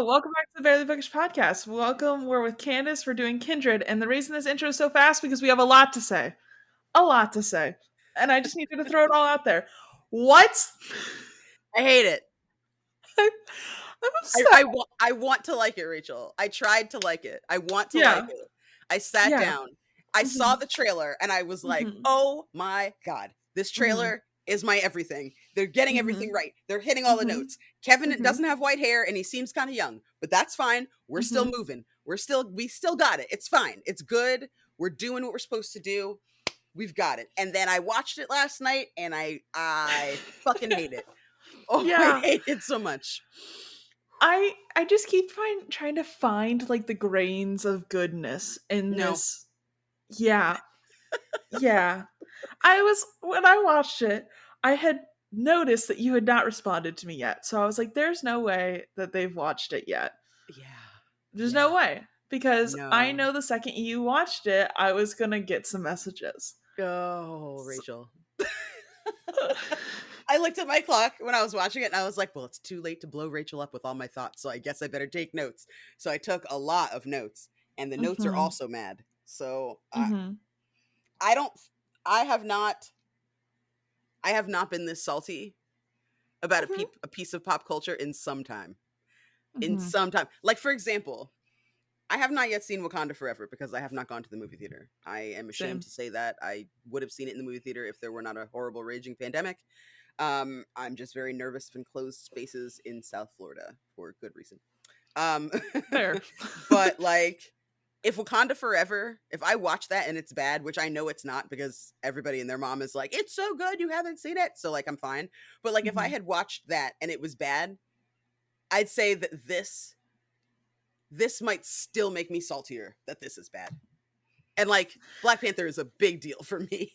Hello, welcome back to the Barely Bookish podcast. Welcome. We're with Candace. We're doing Kindred, and the reason this intro is so fast because we have a lot to say, and I just needed to throw it all out there. What? I hate it. I'm I, upset. I, wa- I want to like it, Rachel. I tried to like it. I want to like Yeah, it. I sat yeah. down. I saw Mhm, the trailer and I was like, mhm, oh my God, this mhm, trailer is my everything. They're getting everything mhm, right. They're hitting all the mhm, notes. Kevin mhm, doesn't have white hair and he seems kind of young, but that's fine. We're still mhm. moving. We still got it. It's fine. It's good. We're doing what we're supposed to do. We've got it. And then I watched it last night and I fucking hate it. Oh, I Yeah, hate it so much. I just keep trying to find like the grains of goodness in No. this. Yeah, yeah. I was when I watched it, I had noticed that you had not responded to me yet. So I was like, there's no way that they've watched it yet. Yeah. There's Yeah. no way. Because I No. know the second you watched it, I was gonna get some messages. Oh, So- Rachel. I looked at my clock when I was watching it and I was like, well, it's too late to blow Rachel up with all my thoughts. So I guess I better take notes. So I took a lot of notes and the notes are Mhm, also mad. So mhm, I don't, I have not, I have not been this salty about mhm, a piece of pop culture in some time. In mhm. some time. Like, for example, I have not yet seen Wakanda Forever because I have not gone to the movie theater. I am ashamed Same. to say that. I would have seen it in the movie theater if there were not a horrible raging pandemic. I'm just very nervous of enclosed spaces in South Florida for good reason. Um, Fair. but like, if Wakanda Forever, if I watch that and it's bad, which I know it's not because everybody and their mom is like, it's so good, you haven't seen it. So like, I'm fine. But like, if I Mhm. had watched that and it was bad, I'd say that this might still make me saltier that this is bad. And like Black Panther is a big deal for me.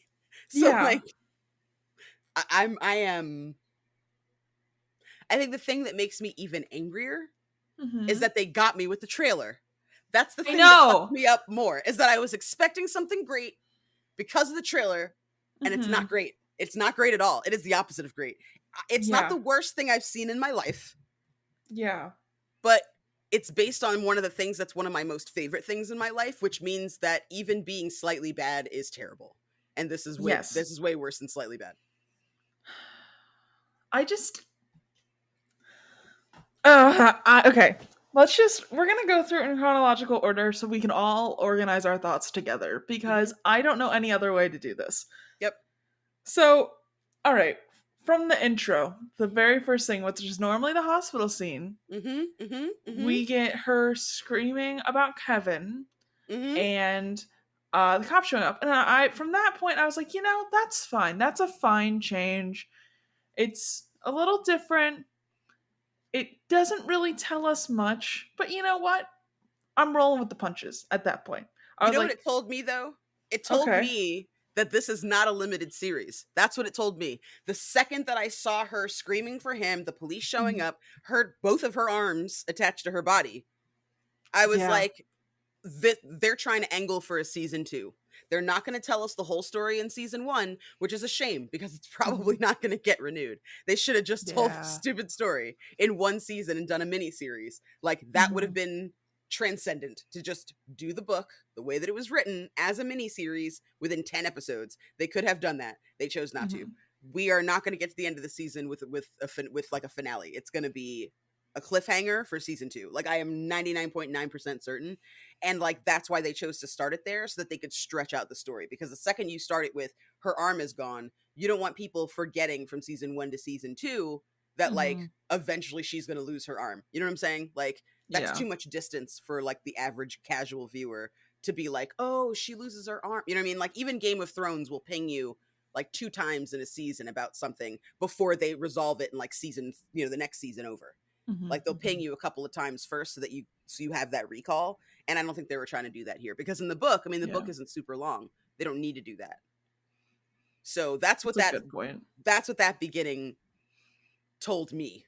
So Yeah. like I am I think the thing that makes me even angrier is Mhm. that they got me with the trailer. That's the I thing that fucked know. me up more is that I was expecting something great because of the trailer and it's not Mhm. great. It's not great at all. It is the opposite of great. It's not Yeah. the worst thing I've seen in my life, Yeah. but it's based on one of the things that's one of my most favorite things in my life, which means that even being slightly bad is terrible. And Yes. this is way worse than slightly bad. I just okay. We're going to go through it in chronological order so we can all organize our thoughts together Mhm. because I don't know any other way to do this. Yep. So, all right, from the intro, the very first thing, which is normally the hospital scene, Mhm. Mhm. Mhm. we get her screaming about Kevin Mhm. and the cops showing up. And I from that point, I was like, that's fine. That's a fine change. It's a little different. It doesn't really tell us much, but you know what? I'm rolling with the punches at that point. I You was know what like, it told me though? It told okay. me that this is not a limited series. That's what it told me. The second that I saw her screaming for him, the police showing Mhm. up, her both of her arms attached to her body, I was Yeah. like, they're trying to angle for a season 2. They're not going to tell us the whole story in season 1, which is a shame because it's probably Mhm. not going to get renewed. They should have just told the Yeah. stupid story in one season and done a mini series. Like that would have Mhm. been transcendent to just do the book the way that it was written as a mini series within 10 episodes. They could have done that. They chose not to. Mhm. We are not going to get to the end of the season with like a finale. It's going to be a cliffhanger for season 2. Like I am 99.9% certain, and like that's why they chose to start it there so that they could stretch out the story, because the second you start it with her arm is gone, you don't want people forgetting from season 1 to season 2 that like Mhm. eventually she's going to lose her arm. You know what I'm saying? Like that's Yeah. too much distance for like the average casual viewer to be like, "Oh, she loses her arm." You know what I mean? Like even Game of Thrones will ping you like 2 times in a season about something before they resolve it in like season, the next season over. Mhm. Like they'll ping Mhm. you a couple of times first so you have that recall. And I don't think they were trying to do that here because in the book, I mean, the Yeah. book isn't super long. They don't need to do that. So that's what That's a good point. that beginning told me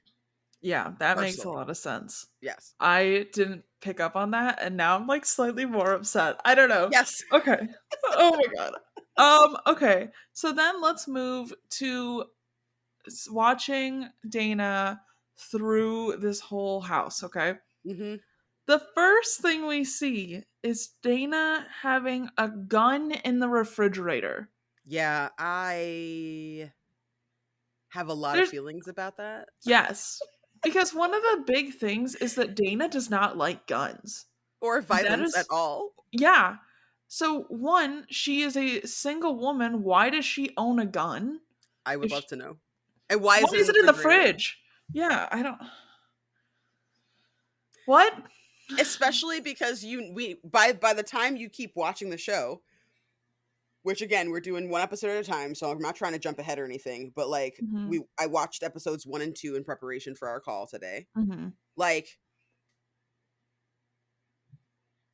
Yeah, that makes a personally. lot of sense. Yes. I didn't pick up on that, and now I'm like slightly more upset. I don't know. Yes. Okay. Oh my god. Okay. So then let's move to watching Dana through this whole house, okay? Mhm. The first thing we see is Dana having a gun in the refrigerator. Yeah, I have a lot of There's feelings about that. yes, because one of the big things is that Dana does not like guns. Or That violence at is all. yeah. So one, she is a single woman. Why does she own a gun? I would If love she, to know. And why why is it in is the it in the refrigerator? fridge? Yeah, I don't. What? Especially because by the time you keep watching the show, which again, we're doing one episode at a time, so I'm not trying to jump ahead or anything, but like Hmm. I watched episodes 1 and 2 in preparation for our call today. Hmm. Like,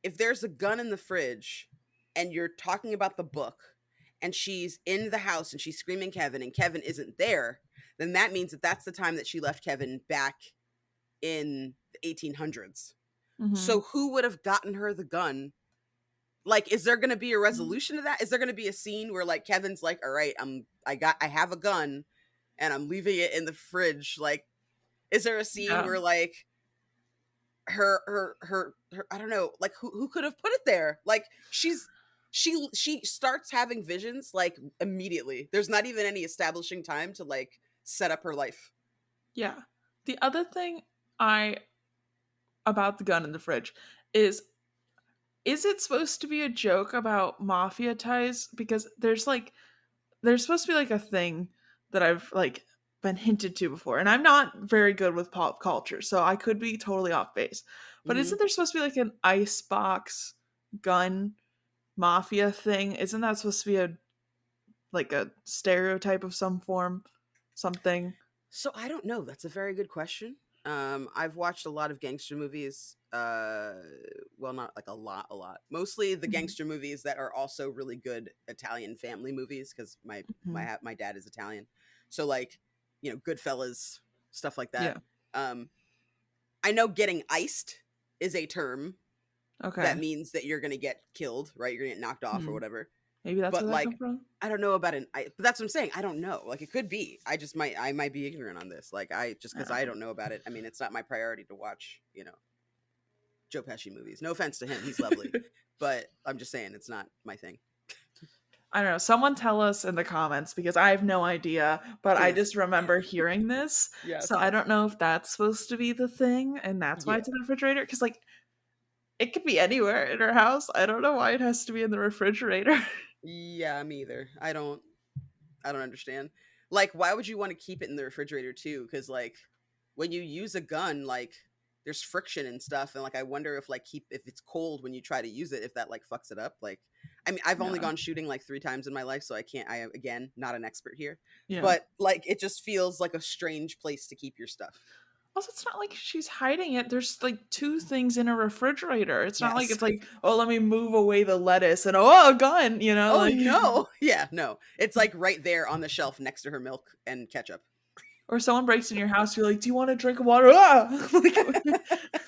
if there's a gun in the fridge and you're talking about the book and she's in the house and she's screaming Kevin and Kevin isn't there, then that means that that's the time that she left Kevin back in the 1800s. Hmm. So who would have gotten her the gun? Like, is there going to be a resolution to that? Is there going to be a scene where like Kevin's like, "All right, I have a gun and I'm leaving it in the fridge." Like, is there a scene Yeah, where like her I don't know, like who could have put it there? Like she starts having visions like immediately. There's not even any establishing time to like set up her life. yeah. The other thing I about the gun in the fridge is it supposed to be a joke about mafia ties? Because there's supposed to be like a thing that I've like been hinted to before, and I'm not very good with pop culture, so I could be totally off base. But Hmm. isn't there supposed to be like an icebox gun mafia thing? Isn't that supposed to be a like a stereotype of some form? Something? So I don't know. That's a very good question. I've watched a lot of gangster movies. Well, not like a lot. Mostly the Mhm. gangster movies that are also really good Italian family movies because Mhm. my dad is Italian. So like, Goodfellas, stuff like that. Yeah. Um, I know getting iced is a term that Okay. means that you're gonna get killed, right? You're gonna get knocked off or Hmm. whatever. Maybe that's But where that come like, from. I don't know about but that's what I'm saying. I don't know. Like, it could be. I might be ignorant on this. Like, I just because I Uh, don't know about it. I mean, it's not my priority to watch, Joe Pesci movies. No offense to him, he's lovely, but I'm just saying it's not my thing. I don't know. Someone tell us in the comments because I have no idea, but I Please, just remember hearing this. So yes, I don't know if that's supposed to be the thing and that's why yeah, it's in the refrigerator. Because, like, it could be anywhere in our house. I don't know why it has to be in the refrigerator. yeah. Me either. I don't understand. Like, why would you want to keep it in the refrigerator too? Because like, when you use a gun, like there's friction and stuff, and like I wonder if like keep if it's cold when you try to use it, if that like fucks it up. Like, I mean, I've only Yeah. gone shooting like 3 times in my life, so I can't. I am again not an expert here, Yeah. but like it just feels like a strange place to keep your stuff. Also, it's not like she's hiding it. There's like two things in a refrigerator. It's not like Yes. it's like, oh, let me move away the lettuce and oh, a gun, Oh like, no. Yeah. No. It's like right there on the shelf next to her milk and ketchup. or someone breaks in your house, you're like, do you want a drink of water? Ah! Like,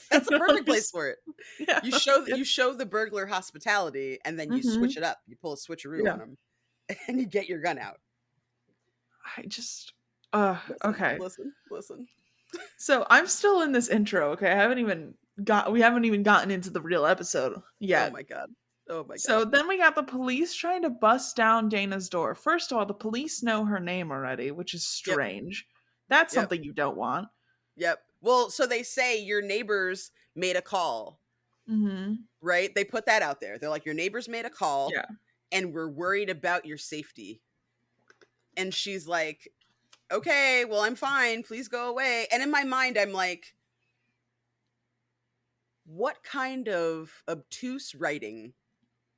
That's the perfect place just, for it. yeah. Yeah. You show the burglar hospitality, and then you switch Hmm. it up. You pull a switcheroo on Yeah. them, and you get your gun out. I just, Listen, okay. listen, listen. So I'm still in this intro, okay? We haven't even gotten into the real episode Oh yet. my god. Oh my So god. then we got the police trying to bust down Dana's door. First of all, the police know her name already, which is Yep. strange. That's Yep. something you don't want. Yep. Well, so they say your neighbors made a call, Hmm. right? They put that out there. They're like, your neighbors made a call, Yeah. and we're worried about your safety. And she's like, okay, well, I'm fine. Please go away. And in my mind, I'm like, what kind of obtuse writing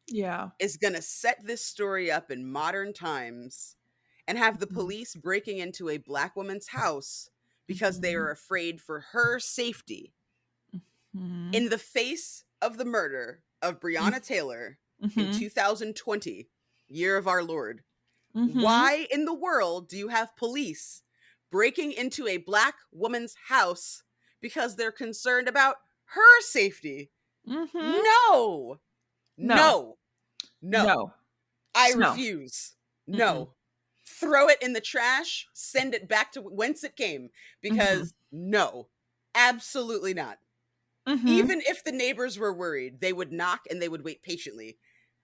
Yeah. is going to set this story up in modern times and have the police breaking into a black woman's house because they Hmm. are afraid for her safety Hmm. in the face of the murder of Breonna Taylor in Hmm. 2020, year of our Lord? Hmm. Why in the world do you have police breaking into a black woman's house because they're concerned about her safety? Hmm. No, No. no, no. No. I Just no. refuse. Mm-mm. No. Throw it in the trash, send it back to whence it came Hmm. because no, absolutely not. Mhm. Even if the neighbors were worried, they would knock and they would wait patiently.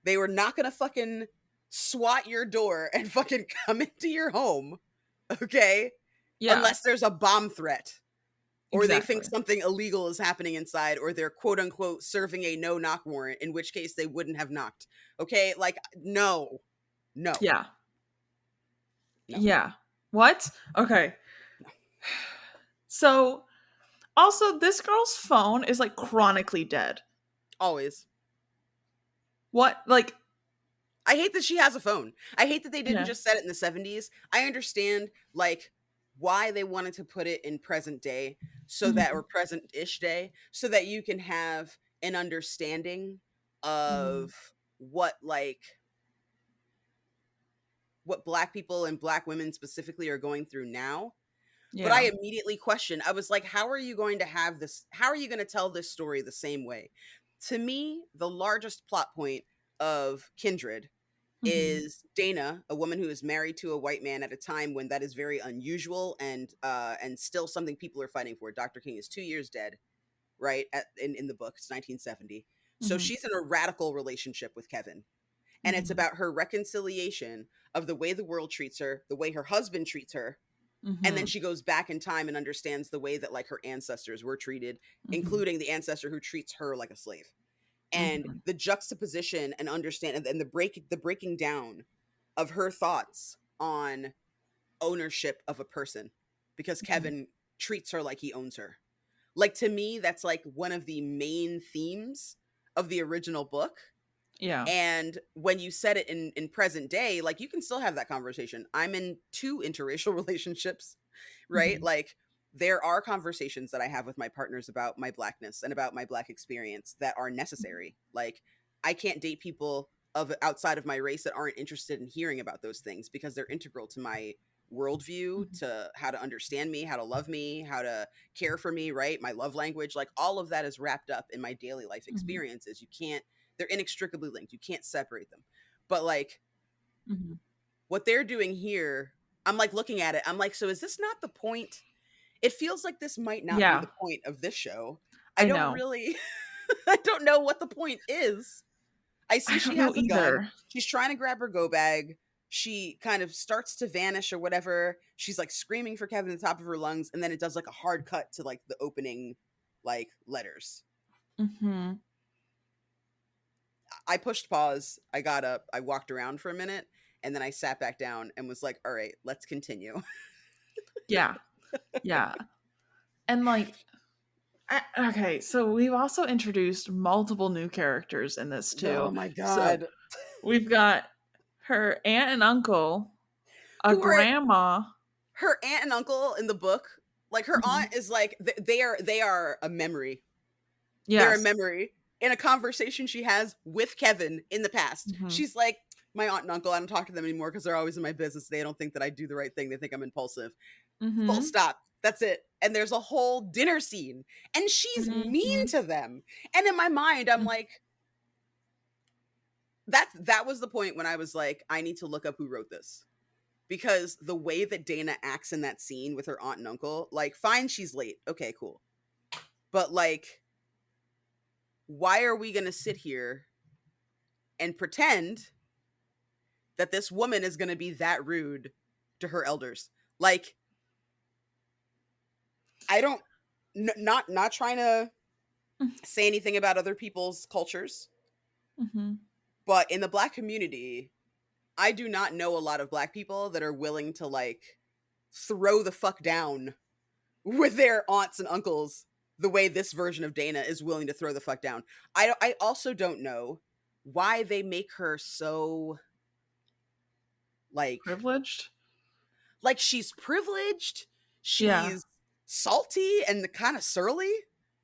They were not gonna fucking swat your door and fucking come into your home, okay? Yeah, Unless there's a bomb threat or they think exactly. something illegal is happening inside or they're quote unquote serving a no knock warrant, in which case they wouldn't have knocked. Okay? Like, no, no, Yeah. no, Yeah. What? Okay. no. So, also, this girl's phone is like chronically dead. Always. What? Like, I hate that she has a phone. I hate that they didn't yeah. just set it in the 70s. I understand like why they wanted to put it in present day so that Mhm. or present-ish day so that you can have an understanding Mhm. of what like what black people and black women specifically are going through now. But I Yeah. immediately questioned. I was like, how are you going to have this? How are you going to tell this story the same way? To me, the largest plot point of Kindred Mhm. is Dana, a woman who is married to a white man at a time when that is very unusual and still something people are fighting for. Dr. King is 2 years dead, right? In the book, it's 1970. So Mhm. she's in a radical relationship with Kevin, and it's Mhm. about her reconciliation of the way the world treats her, the way her husband treats her, and then Mhm. she goes back in time and understands the way that like her ancestors were treated, Mhm. including the ancestor who treats her like a slave. And Mhm. the juxtaposition and understand and the breaking down of her thoughts on ownership of a person because Mhm. Kevin treats her like he owns her. Like to me that's like one of the main themes of the original book, Yeah. and when you set it in present day, like you can still have that conversation. I'm in two interracial relationships, right? Mhm. Like there are conversations that I have with my partners about my blackness and about my black experience that are necessary. Like I can't date people of outside of my race that aren't interested in hearing about those things because they're integral to my worldview, Mhm. to how to understand me, how to love me, how to care for me, right? My love language, like all of that is wrapped up in my daily life Mhm. experiences. You can't, they're inextricably linked. You can't separate them. But like Mhm. what they're doing here, I'm like looking at it. I'm like, so is this not the point? It feels like this might not be Yeah. the point of this show. I I don't know. really I don't know what the point is. I I see don't she know has a gun. either. She's trying to grab her go bag. She kind of starts to vanish or whatever. She's like screaming for Kevin at the top of her lungs, and then it does like a hard cut to like the opening like letters. Mhm. I pushed pause. I got up. I walked around for a minute, and then I sat back down and was like, "All right, let's continue." Yeah. Yeah. And like okay, so we've also introduced multiple new characters in this Oh too. my So god. we've got her aunt and uncle, a Who are grandma. her aunt and uncle in the book? Like her Mhm. aunt is like they are a memory. They're a Yes. memory in a conversation she has with Kevin in the past. Mhm. She's like, "My aunt and uncle, I don't talk to them anymore because they're always in my business. They don't think that I do the right thing. They think I'm impulsive." Full Mhm. stop. That's it. And there's a whole dinner scene, and she's mean Mhm. to them. And in my mind, I'm Mhm. like, that was the point when I was like, I need to look up who wrote this. Because the way that Dana acts in that scene with her aunt and uncle, like, fine, she's late. Okay, cool. But like, why are we gonna sit here and pretend that this woman is gonna be that rude to her elders? Like, I don't not trying to say anything about other people's cultures, Mhm. but in the black community, I do not know a lot of black people that are willing to like throw the fuck down with their aunts and uncles the way this version of Dana is willing to throw the fuck down. I also don't know why they make her so like Privileged? she's privileged, Yeah. she's salty and kind of surly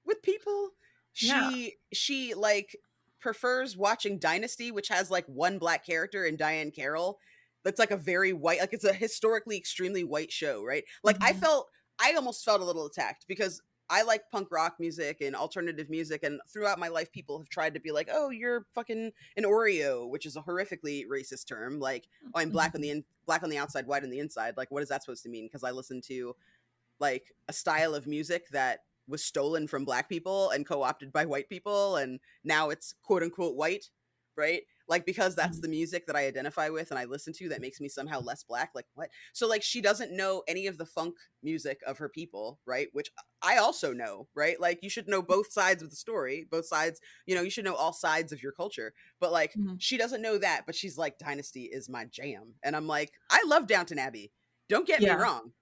with people. Yeah. She like prefers watching Dynasty, which has like one black character in Diane Carroll. That's like a very white, like it's a historically extremely white show, right? Like Mhm. I almost felt a little attacked because I like punk rock music and alternative music, and throughout my life, people have tried to be like, "Oh, you're fucking an Oreo," which is a horrifically racist term. Like, "Oh, I'm black on Mhm. black on the outside, white on the inside." Like, what is that supposed to mean? Because I listen to like a style of music that was stolen from black people and co-opted by white people, and now it's quote unquote white, right? Like, because that's Mhm. the music that I identify with and I listen to, that makes me somehow less black. Like, what? So like, she doesn't know any of the funk music of her people, right? Which I also know, right? Like, you should know both sides of the story, both sides, you know, you should know all sides of your culture. But like, Mhm. she doesn't know that, but she's like, Dynasty is my jam. And I'm like, I love Downton Abbey. Don't get me Yeah. wrong.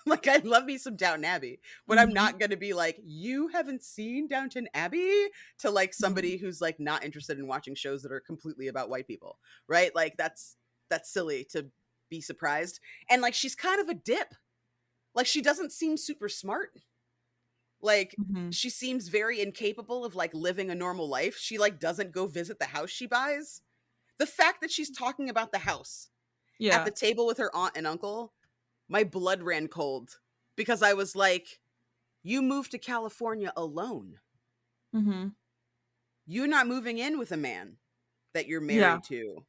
Like, I love me some Downton Abbey, but I'm Mhm. not going to be like, you haven't seen Downton Abbey, to like Mhm. somebody who's like not interested in watching shows that are completely about white people, right? Like, that's silly to be surprised. And like, she's kind of a dip. Like, she doesn't seem super smart. Like, Mhm. she seems very incapable of like living a normal life. She like doesn't go visit the house she buys. The fact that she's talking about the house at Yeah. the table with her aunt and uncle, my blood ran cold, because I was like, you moved to California alone. Mhm. You're not moving in with a man that you're Yeah. married to.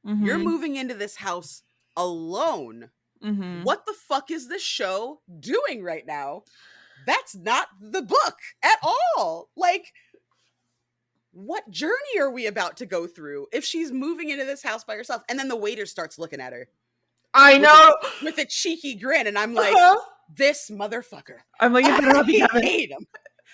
You're Mhm. moving into this house alone. Mhm. What the fuck is this show doing right now? That's not the book at all. Like, what journey are we about to go through if she's moving into this house by herself? And then the waiter starts looking at her I with a know. with a cheeky grin, and I'm like, Uh-huh. this motherfucker. I'm like, it better not be I Kevin. hate him.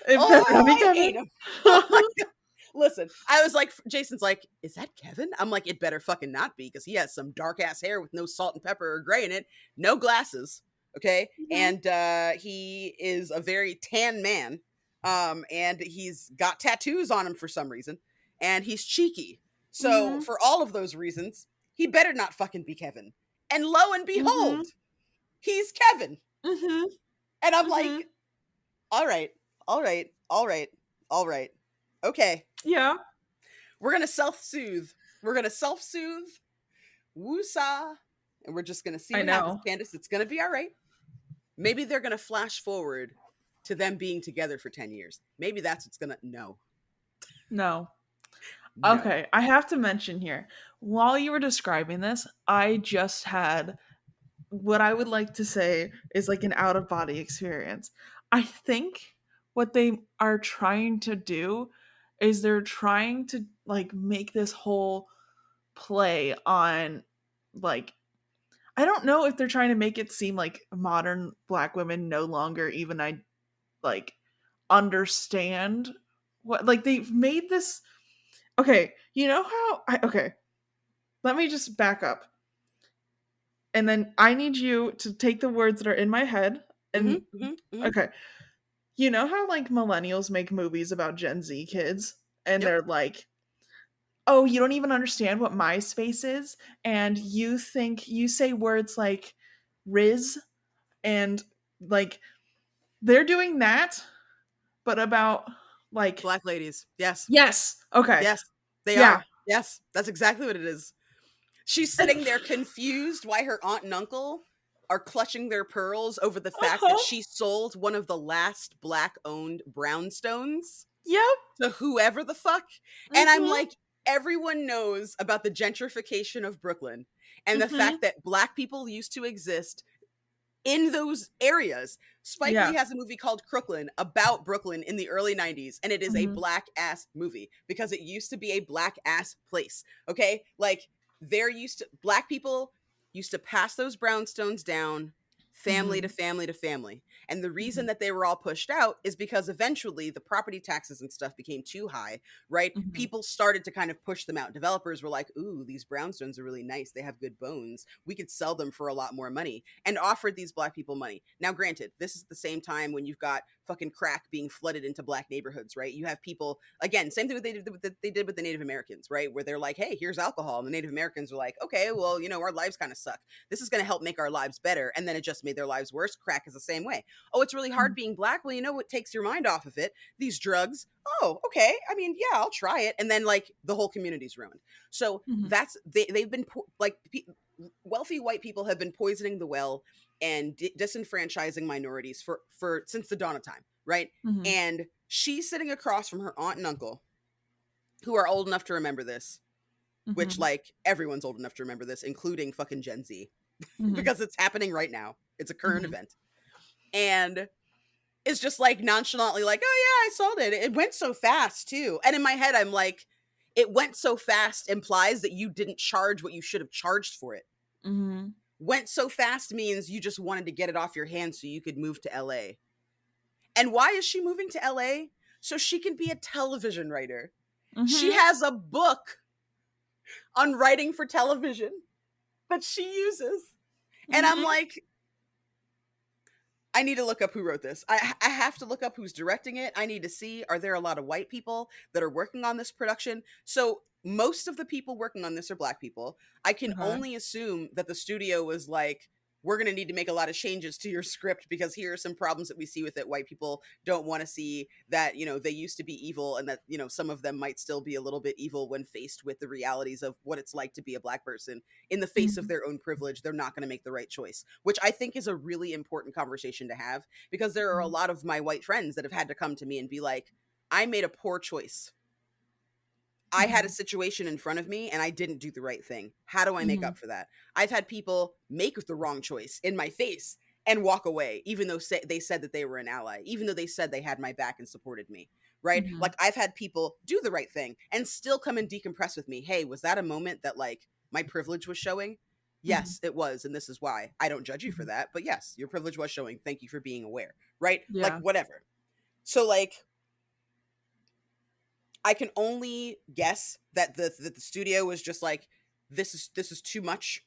It better not Oh, be I hate Kevin. him. Oh my god. Listen, I was like, Jason's like, is that Kevin? I'm like, it better fucking not be, because he has some dark ass hair with no salt and pepper or gray in it, no glasses. Okay. Mhm. And he is a very tan man. And he's got tattoos on him for some reason. And he's cheeky. So Mhm. for all of those reasons, he better not fucking be Kevin. And lo and Mhm. behold, he's Kevin. Mhm. And I'm Mhm. like, all right, all right, all right, all right. Okay. Yeah. We're gonna self-soothe. We're gonna self-soothe. Woosah. And we're just gonna see I what happens, know. Candace. It's gonna be all right. Maybe they're gonna flash forward to them being together for 10 years. Maybe that's what's gonna no. No. No. Okay, I have to mention here. While you were describing this, I just had what I would like to say is like an out of body experience. I think what they are trying to do is they're trying to like make this whole play on like I don't know if they're trying to make it seem like modern black women no longer even I like understand what like they've made this okay, you know how okay, let me just back up. And then I need you to take the words that are in my head Mm-hmm. and Mm-hmm. Mm-hmm. okay. You know how like millennials make movies about Gen Z kids and Yep. they're like, "Oh, you don't even understand what MySpace is and you think you say words like Riz and like they're doing that but about like Black ladies. Yes. yes. Okay. Yes. They Yeah. are. Yes. That's exactly what it is. She's And sitting there confused why her aunt and uncle are clutching their pearls over the fact that uh-huh. she sold one of the last black owned brownstones Yep. to whoever the fuck. And I'm Mhm. like, everyone knows about the gentrification of Brooklyn and the fact Mhm. that black people used to exist in those areas. Spike Lee Yeah. has a movie called Crooklyn about Brooklyn in the early 90s, and it is a Mhm. black ass movie because it used to be a black ass place. Okay? Like, black people used to pass those brownstones down family to Mhm. family to family. And the reason Mhm. that they were all pushed out is because eventually the property taxes and stuff became too high, right? Mhm. People started to kind of push them out. Developers were like, ooh, these brownstones are really nice. They have good bones. We could sell them for a lot more money, and offered these black people money. Now, granted, this is the same time when you've got fucking crack being flooded into black neighborhoods, right? You have people, again, same thing they did with the Native Americans, right? Where they're like, hey, here's alcohol. And the Native Americans were like, okay, well, you know, our lives kind of suck. This is going to help make our lives better. And then it just made their lives worse. Crack is the same way. Oh, it's really hard Mhm. being black. Well, you know what takes your mind off of it? These drugs. Oh, okay. I mean, yeah, I'll try it. And then like the whole community's ruined. So Mhm. that's they've been wealthy white people have been poisoning the well and disenfranchising minorities for since the dawn of time, right? Mhm. And she's sitting across from her aunt and uncle, who are old enough to remember this, which Mhm. like everyone's old enough to remember this, including fucking Gen Z, Mhm. because it's happening right now. It's a current Mhm. event. And is just like nonchalantly like, oh yeah, I sold it. It went so fast too. And in my head, I'm like, it went so fast implies that you didn't charge what you should have charged for it. Mhm. Went so fast means you just wanted to get it off your hands so you could move to LA. And why is she moving to LA? So she can be a television writer. She Mhm. has a book on writing for television that she uses. And I'm Mhm. like, I need to look up who wrote this. I have to look up who's directing it. I need to see, are there a lot of white people that are working on this production? So most of the people working on this are black people. I can Okay. only assume that the studio was like, we're going to need to make a lot of changes to your script because here are some problems that we see with it. White people don't want to see that, you know, they used to be evil and that, you know, some of them might still be a little bit evil when faced with the realities of what it's like to be a black person in the face of Mhm. their own privilege. They're not going to make the right choice, which I think is a really important conversation to have because there are a Mhm. lot of my white friends that have had to come to me and be like, I made a poor choice. I had a Mhm. situation in front of me and I didn't do the right thing. How do I make Mhm. up for that? I've had people make the wrong choice in my face and walk away, even though they said that they were an ally, even though they said they had my back and supported me, right? Mhm. Like I've had people do the right thing and still come and decompress with me. Hey, was that a moment that like my privilege was showing? Mhm. Yes, it was. And this is why. I don't judge you for Mhm. that, but yes, your privilege was showing. Thank you for being aware, right? Like Yeah. whatever. So like I can only guess that the studio was just like, this is too much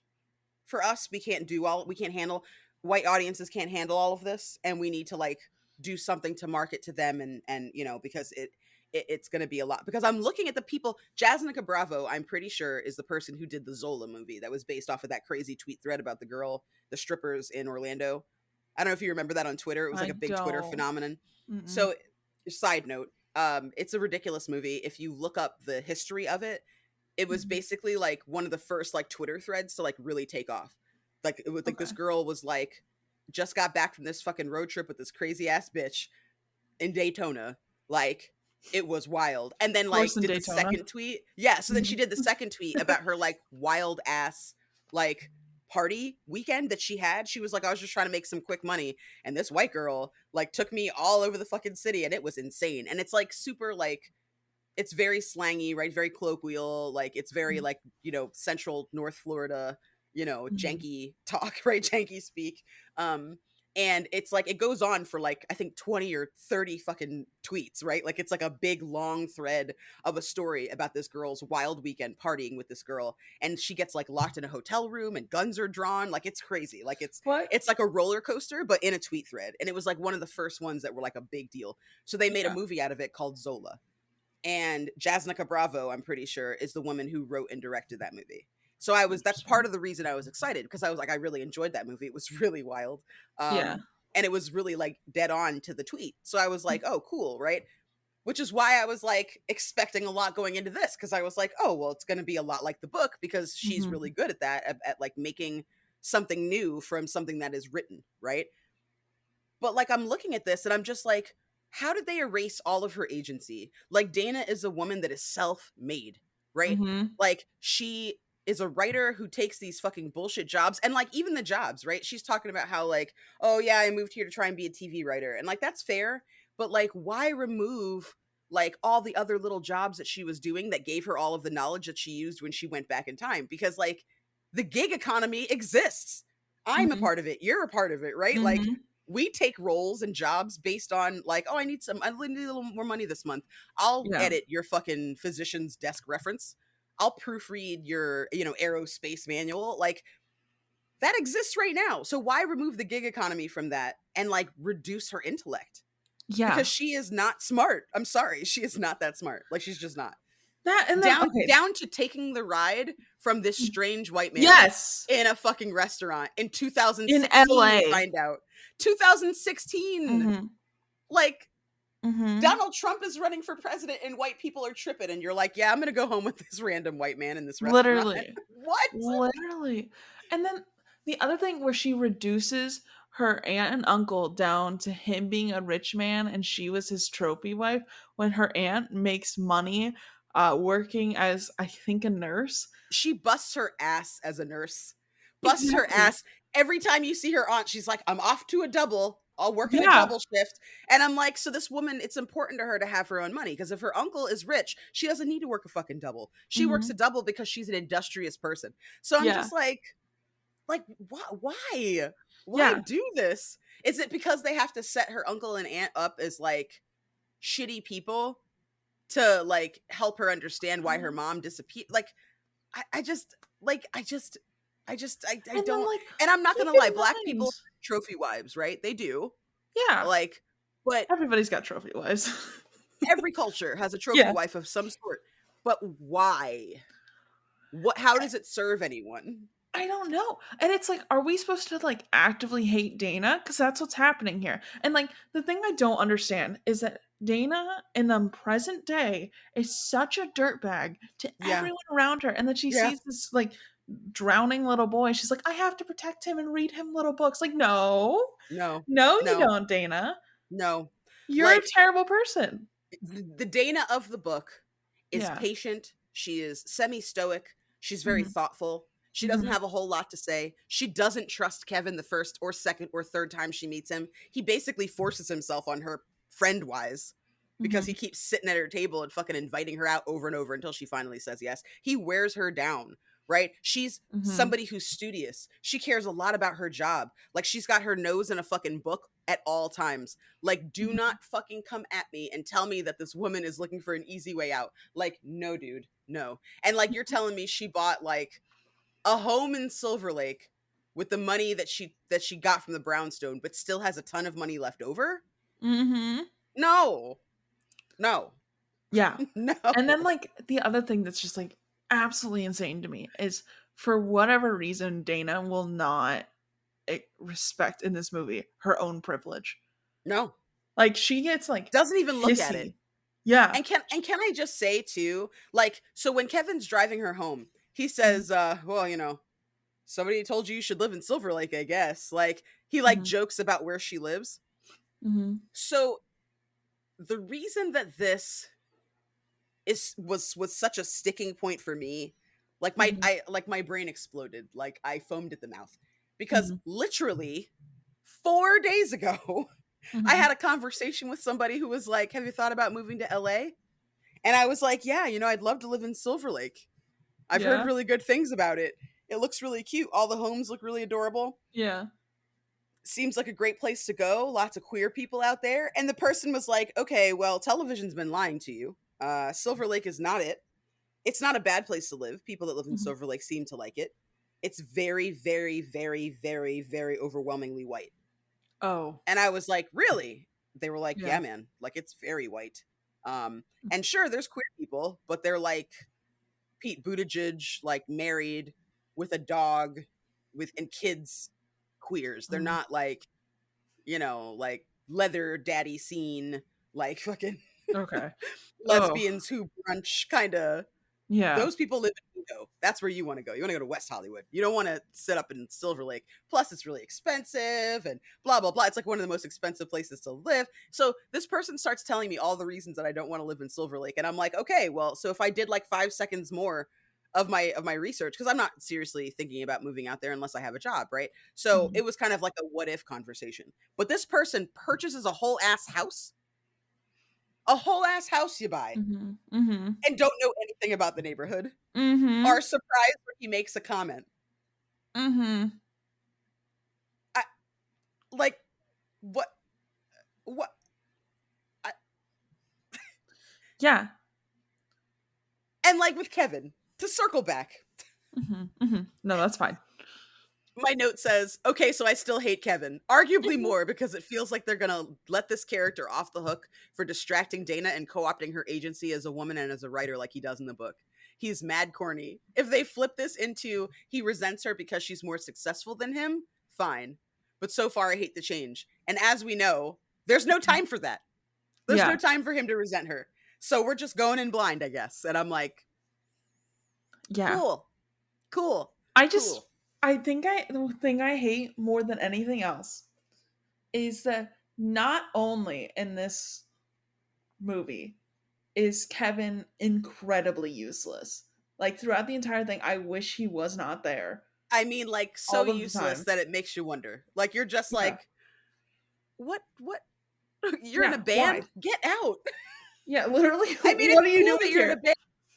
for us. We can't handle white audiences can't handle all of this, and we need to like do something to market to them and you know because it's going to be a lot because I'm looking at the people. Jasnica Bravo, I'm pretty sure, is the person who did the Zola movie that was based off of that crazy tweet thread about the strippers in Orlando. I don't know if you remember that on Twitter. It was like I a big Twitter don't. phenomenon. Mm-mm. So, side note, it's a ridiculous movie. If you look up the history of it, it was Mhm. basically like one of the first like Twitter threads to like really take off. Like it was like this Okay. girl was like just got back from this fucking road trip with this crazy ass bitch in Daytona. Like it was wild. And then Worse like than did the Daytona. second tweet. Yeah, so then she Mhm. did the second tweet about her like wild ass like party weekend that she had. She was like, I was just trying to make some quick money. And this white girl like took me all over the fucking city and it was insane. And it's like super like it's very slangy, right? Very colloquial. Like it's very Mhm. like, you know, central North Florida, you know, Mhm. janky talk, right? Janky speak. Um, and it's like it goes on for like I think 20 or 30 fucking tweets, right? Like it's like a big long thread of a story about this girl's wild weekend partying with this girl and she gets like locked in a hotel room and guns are drawn. Like it's crazy. Like What? it's like a roller coaster but in a tweet thread. And it was like one of the first ones that were like a big deal. So they made a Yeah. movie out of it called Zola and Jasnica Bravo, I'm pretty sure, is the woman who wrote and directed that movie. So that's part Interesting. of the reason I was excited because I was like, I really enjoyed that movie. It was really wild. Yeah. And it was really like dead on to the tweet. So I was like, oh, cool, right? Which is why I was like expecting a lot going into this because I was like, oh, well, it's going to be a lot like the book because she's really Mhm. good at that, at like making something new from something that is written, right? But like I'm looking at this and I'm just like, how did they erase all of her agency? Like Dana is a woman that is self-made, right? Mhm. Like she is a writer who takes these fucking bullshit jobs and like even the jobs, right? She's talking about how like, oh yeah, I moved here to try and be a TV writer. And like that's fair, but like why remove like all the other little jobs that she was doing that gave her all of the knowledge that she used when she went back in time? Because like the gig economy exists. I'm a Mhm. part of it. You're a part of it, right? Like Mhm. we take roles and jobs based on like, oh, I need a little more money this month. I'll Yeah. edit your fucking physician's desk reference. I'll proofread your, you know, aerospace manual. Like that exists right now. So why remove the gig economy from that and like reduce her intellect? Because Yeah. she is not smart. I'm sorry, she is not that smart. Like she's just not. That and then okay. Down to taking the ride from this strange white man Yes. in a fucking restaurant in In 2016 we LA. find out. 2016. Mhm. Like Mhm. Donald Trump is running for president and white people are tripping and you're like, "Yeah, I'm going to go home with this random white man in this restaurant." Literally. What? Literally. And then the other thing where she reduces her aunt and uncle down to him being a rich man and she was his trophy wife when her aunt makes money working as I think a nurse. She busts her ass as a nurse. Busts her Exactly. ass every time you see her aunt. She's like, "I'm off to a double." I'll work in a Yeah. double shift. And I'm like, so this woman, it's important to her to have her own money because if her uncle is rich, she doesn't need to work a fucking double. She works a Mhm. double because she's an industrious person. So I'm Yeah. just like why? Why Yeah. do this? Is it because they have to set her uncle and aunt up as like shitty people to like help her understand why her Um, mom disappeared? Like I just like I and then, don't, like, and I'm not keep gonna lie, in black mind. people trophy wives, right? They do. Yeah. Like, but Everybody's got trophy wives. every culture has a trophy Yeah. wife of some sort. But why? What how does it serve anyone? I don't know. And it's like, are we supposed to like actively hate Dana? Because that's what's happening here. And like, the thing I don't understand is that Dana in the present day is such a dirtbag to Yeah. everyone around her. And then she Yeah. sees this like drowning little boy. She's like, I have to protect him and read him little books. Like, no, No. no, you No. don't, Dana. No. You're a Like terrible person. the Dana of the book is Yeah. patient. She is semi-stoic. She's very Hmm. thoughtful. She doesn't Hmm. have a whole lot to say. She doesn't trust Kevin the first or second or third time she meets him. He basically forces himself on her friend-wise because he Hmm. keeps sitting at her table and fucking inviting her out over and over until she finally says yes. He wears her down, right? She's Hmm. somebody who's studious. She cares a lot about her job. Like she's got her nose in a fucking book at all times. Like, do Hmm. not fucking come at me and tell me that this woman is looking for an easy way out. Like, no, dude, no. And like, you're telling me she bought like a home in Silver Lake with the money that she got from the brownstone, but still has a ton of money left over? Hmm. No, no, Yeah. And then, no, like, the other thing that's just, like, absolutely insane to me is for whatever reason, Dana will not respect in this movie her own privilege. no. Like, she gets, like, Doesn't even look at it. hissy. Yeah. And can I just say too, like, so when Kevin's driving her home, he Mhm. says, well, somebody told you should live in Silver Lake, I guess. Like he like Mhm. jokes about where she lives. Mhm. So the reason that this was such a sticking point for me, like Mhm. my brain exploded, like I foamed at the mouth because Mhm. literally 4 days ago I Mhm. had a conversation with somebody who was like, "Have you thought about moving to LA?" And I was like, "Yeah, I'd love to live in Silver Lake. I've heard Yeah. really good things about it. It looks really cute. All the homes look really adorable. Yeah. Seems like a great place to go. Lots of queer people out there." And the person was like, "Okay, well, television's been lying to you. Silver Lake is not it. It's not a bad place to live. People that live in Mhm. Silver Lake seem to like it. It's very, very, very, very, very overwhelmingly white." Oh. And I was like, "Really?" They were like, Yeah. "Yeah, man. Like it's very white." And sure, there's queer people, but they're like Pete Buttigieg, like married with a dog, with and kids, queers. They're Mhm. not like like leather daddy scene, like fucking Okay. Oh. lesbians who brunch kind of. Yeah. Those people live in Edo. That's where you want to go. You want to go to West Hollywood. You don't want to sit up in Silver Lake. Plus, it's really expensive and blah, blah, blah. It's like one of the most expensive places to live. So this person starts telling me all the reasons that I don't want to live in Silver Lake. And I'm like, okay, well, so if I did like 5 seconds more of my research, because I'm not seriously thinking about moving out there unless I have a job, right? So Mhm. it was kind of like a what if conversation. But this person purchases a whole ass house you buy, Mhm. Mhm. and don't know anything about the neighborhood, are Mhm. surprised when he makes a comment. Mhm. I like what what I, Yeah. and like with Kevin, to circle back, Mhm. Mhm. No, that's fine. my note says, okay, so I still hate Kevin. Arguably Mhm. more because it feels like they're gonna let this character off the hook for distracting Dana and co-opting her agency as a woman and as a writer like he does in the book. He's mad corny. If they flip this into he resents her because she's more successful than him, fine. But so far I hate the change. And as we know, there's no time for that. There's no Yeah. time for him to resent her. So we're just going in blind, I guess. And I'm like, Yeah. cool, cool, I just cool. I think the thing I hate more than anything else is that not only in this movie is Kevin incredibly useless. Like throughout the entire thing, I wish he was not there I mean, like, so all of the useless time. that it makes you wonder. Like, you're just Yeah. like, What? You're in a Yeah, band? why? Get out. Yeah, literally, I mean, it's what are you cool that doing you're in a here? band.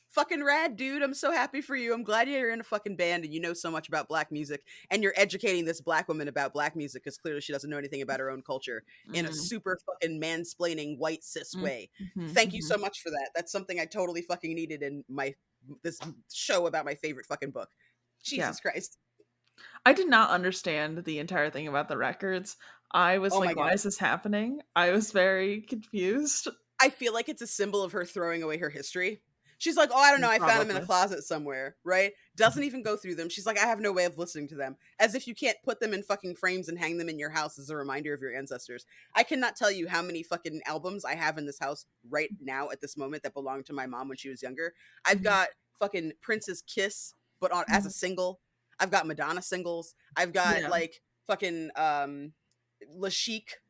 Fucking rad, dude. I'm so happy for you. I'm glad you're in a fucking band and you know so much about black music and you're educating this black woman about black music because clearly she doesn't know anything about her own culture in a Mm, super fucking mansplaining white cis mm, way. mhm, Thank you mhm. so much for that. That's something I totally fucking needed in my this show about my favorite fucking book. Yeah. Jesus Christ. I did not understand the entire thing about the records. I was Oh my like, "Why god. is this happening?" I was very confused. I feel like it's a symbol of her throwing away her history. She's like, "Oh, I don't know, I found them in a Probably. closet somewhere," right? Doesn't even go through them. She's like, "I have no way of listening to them." As if you can't put them in fucking frames and hang them in your house as a reminder of your ancestors. I cannot tell you how many fucking albums I have in this house right now at this moment that belonged to my mom when she was younger. I've Mhm, got fucking Prince's Kiss, but as a mhm. single. I've got Madonna singles. I've got Yeah. like fucking La Chic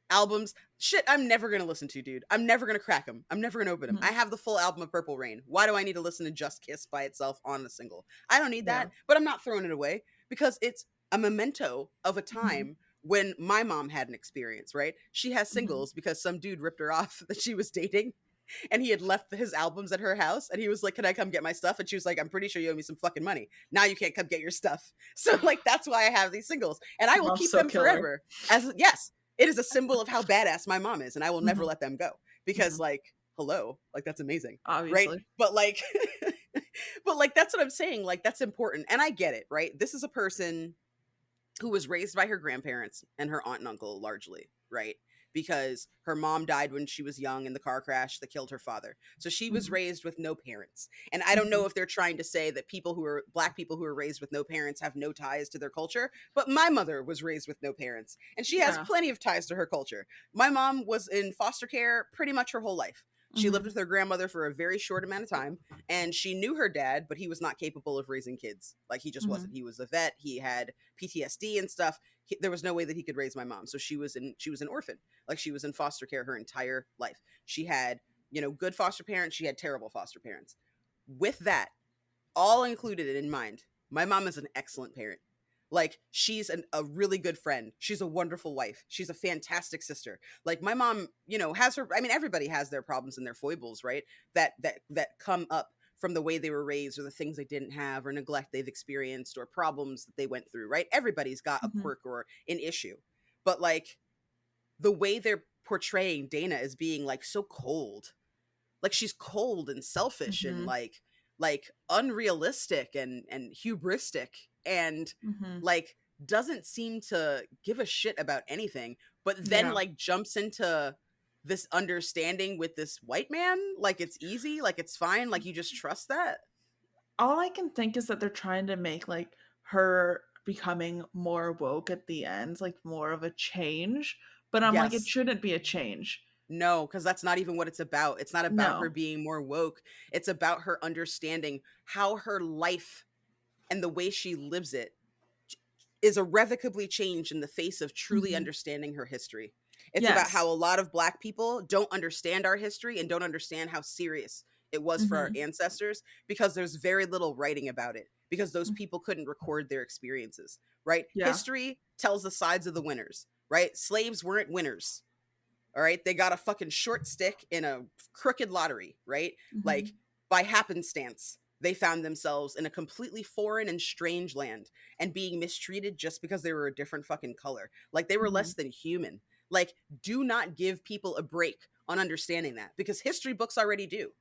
albums. Shit, I'm never gonna listen to, dude. I'm never gonna crack them. I'm never gonna open them. I Mhm. have the full album of Purple Rain. Why do I need to listen to Just Kiss by itself on a single? I don't need Yeah. that, but I'm not throwing it away because it's a memento of a Mhm, time when my mom had an experience, right? She has mhm. singles because some dude ripped her off that she was dating and he had left his albums at her house and he was like, "Can I come get my stuff?" And she was like, "I'm pretty sure you owe me some fucking money. Now you can't come get your stuff." So like that's why I have these singles and I will Mom's keep so them killer. forever. As yes, it is a symbol of how badass my mom is and I will never Mhm, let them go because mhm. like hello, like that's amazing. Right? Obviously. But like but like that's what I'm saying, like that's important and I get it, right? This is a person who was raised by her grandparents and her aunt and uncle largely, right? Because her mom died when she was young in the car crash that killed her father. So she was Mhm, raised with no parents. And I don't know mhm. if they're trying to say that people who are black people who are raised with no parents have no ties to their culture, but my mother was raised with no parents and she has Yeah. plenty of ties to her culture. My mom was in foster care pretty much her whole life. She lived Mhm, with her grandmother for a very short amount of time and she knew her dad, but he was not capable of raising kids. Like he just wasn't. mhm, He was a vet, he had PTSD and stuff. There was no way that he could raise my mom. So she was an orphan. Like she was in foster care her entire life. She had, good foster parents, she had terrible foster parents. With that all included in mind, my mom is an excellent parent. Like she's a really good friend. She's a wonderful wife. She's a fantastic sister. Like my mom, has her. I mean, everybody has their problems and their foibles, right? That come up from the way they were raised, or the things they didn't have, or neglect they've experienced, or problems that they went through. Right? Everybody's got a mhm. quirk or an issue, but like the way they're portraying Dana as being like so cold, like she's cold and selfish and Mhm, like unrealistic and hubristic and mhm. like doesn't seem to give a shit about anything, but then Yeah. like jumps into this understanding with this white man like it's easy, like it's fine, like you just trust that. All I can think is that they're trying to make, like, her becoming more woke at the end, like, more of a change, but I'm like, it Yes. shouldn't be a change. No, because that's not even what it's about. It's not about her No. being more woke. It's about her understanding how her life and the way she lives it is irrevocably changed in the face of truly Mhm. understanding her history. It's about Yes. how a lot of black people don't understand our history and don't understand how serious it was for our Mhm. ancestors because there's very little writing about it because those Mm. people couldn't record their experiences, right? Yeah. History tells the sides of the winners, right? Slaves weren't winners. All right. They got a fucking short stick in a crooked lottery, right? Like Mhm. by happenstance, they found themselves in a completely foreign and strange land and being mistreated just because they were a different fucking color. Like they were less Mhm. than human. Like, do not give people a break on understanding that because history books already do.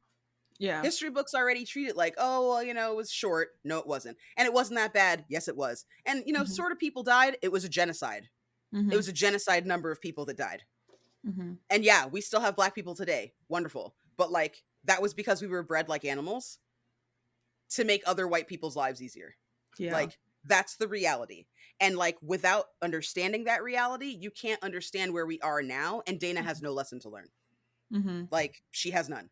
Yeah. History books already treat it like, oh, well, it was short. No, it wasn't. And it wasn't that bad. Yes, it was. And, Mhm. sort of people died. It was a genocide. It Mhm. was a genocide number of people that died. Mhm. And yeah, we still have black people today. Wonderful. But like that was because we were bred like animals to make other white people's lives easier. Yeah. Like that's the reality. And like without understanding that reality, you can't understand where we are now and Dana has Mhm. no lesson to learn. Mhm. Like she has none.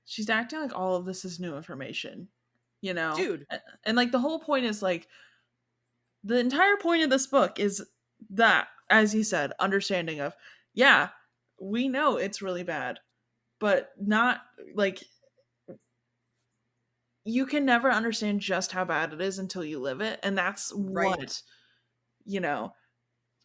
She's acting like all of this is new information, you know? Dude, And, like, the whole point is, like, the entire point of this book is that, as you said, understanding of, yeah, we know it's really bad, but not like you can never understand just how bad it is until you live it. And that's right. what, you know,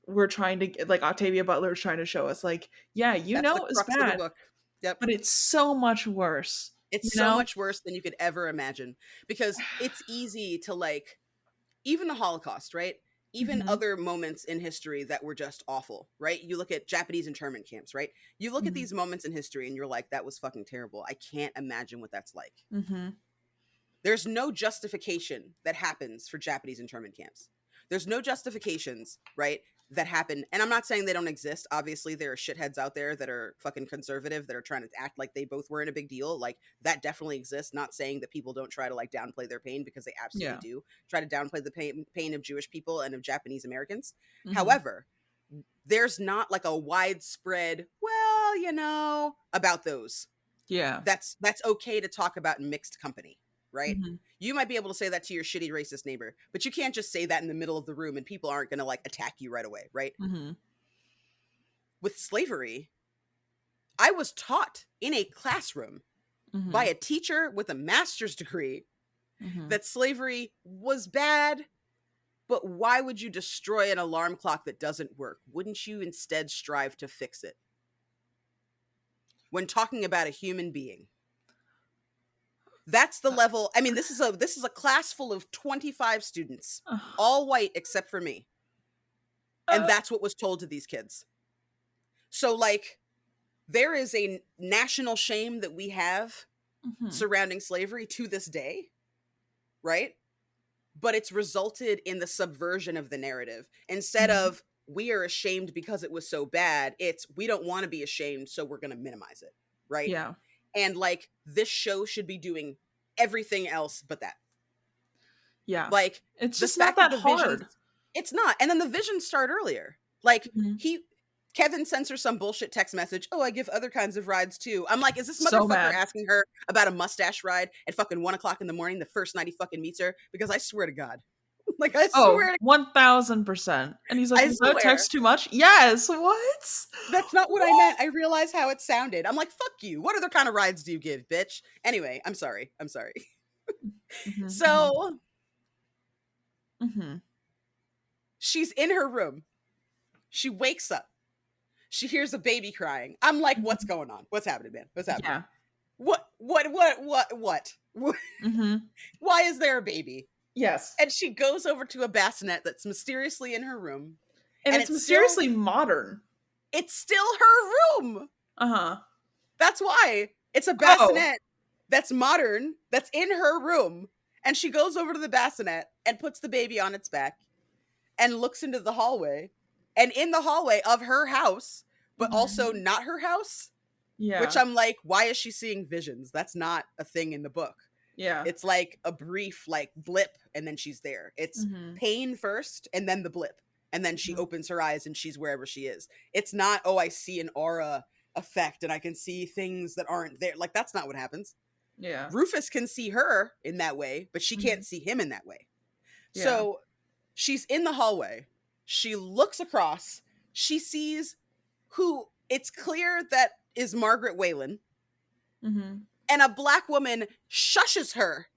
we're trying to like Octavia Butler is trying to show us like, yeah, That's the it was crux of the bad, book. Yep. but it's so much worse, It's you so know? much worse than you could ever imagine because it's easy to like even the Holocaust, right? Even Mhm. other moments in history that were just awful, right? You look at Japanese internment camps, right? You look at Mhm. these moments in history and you're like, that was fucking terrible. I can't imagine what that's like. Mhm. There's no justification that happens for Japanese internment camps. There's no justifications, right, that happen. And I'm not saying they don't exist. Obviously, there are shitheads out there that are fucking conservative that are trying to act like they both were in a big deal. Like that definitely exists. Not saying that people don't try to like downplay their pain because they absolutely Yeah. do try to downplay the pain of Jewish people and of Japanese Americans. Mhm. However, there's not like a widespread, well, about those Yeah. that's okay to talk about in mixed company, right? Mhm. You might be able to say that to your shitty racist neighbor, but you can't just say that in the middle of the room and people aren't going to like attack you right away, right? Mhm. With slavery, I was taught in a classroom by Mhm. a teacher with a master's degree Mhm. that slavery was bad, but why would you destroy an alarm clock that doesn't work? Wouldn't you instead strive to fix it? When talking about a human being, that's the level. I mean, this is a class full of 25 students, all white except for me. And Uh, that's what was told to these kids. So like there is a national shame that we have mhm. surrounding slavery to this day, right? But it's resulted in the subversion of the narrative. Instead Mhm. of we are ashamed because it was so bad, it's we don't want to be ashamed, so we're going to minimize it, right? Yeah. And like this show should be doing everything else but that. Yeah. Like It's the just not fact that that the visions, hard. it's not. And then the visions start earlier. Like Mhm. Kevin sends her some bullshit text message. Oh, I give other kinds of rides too. I'm like, is this So motherfucker mad. asking her about a mustache ride at fucking 1 o'clock in the morning, the first night he fucking meets her? Because I swear to God, like Oh, 1000%. And he's like, I "Was that swear text too much?" Yes. What? that's not what I What? meant. I realize how it sounded. I'm like, fuck you. What other kind of rides do you give, bitch? Anyway, I'm sorry. I'm sorry. Mhm. Mhm. So Mhm. she's in her room. She wakes up. She hears a baby crying. I'm like, what's Mhm. going on? What's happening, man? What's happening? Yeah. What? Mhm. Why is there a baby? Yes. And she goes over to a bassinet that's mysteriously in her room, And and it's mysteriously modern. it's still her room. Uh-huh. That's why it's a Oh. bassinet that's modern, that's in her room. And she goes over to the bassinet and puts the baby on its back and looks into the hallway. And in the hallway of her house, but also Mhm. not her house, which Yeah. I'm like, why is she seeing visions? That's not a thing in the book. Yeah. It's like a brief like blip and then she's there. It's Mhm. pain first and then the blip. And then she Mhm. opens her eyes and she's wherever she is. It's not, oh, I see an aura effect and I can see things that aren't there. Like that's not what happens. Yeah. Rufus can see her in that way, but she can't Mhm. see him in that way. Yeah. So she's in the hallway. She looks across. She sees who it's clear that is Margaret Whalen. Mhm. And a black woman shushes her,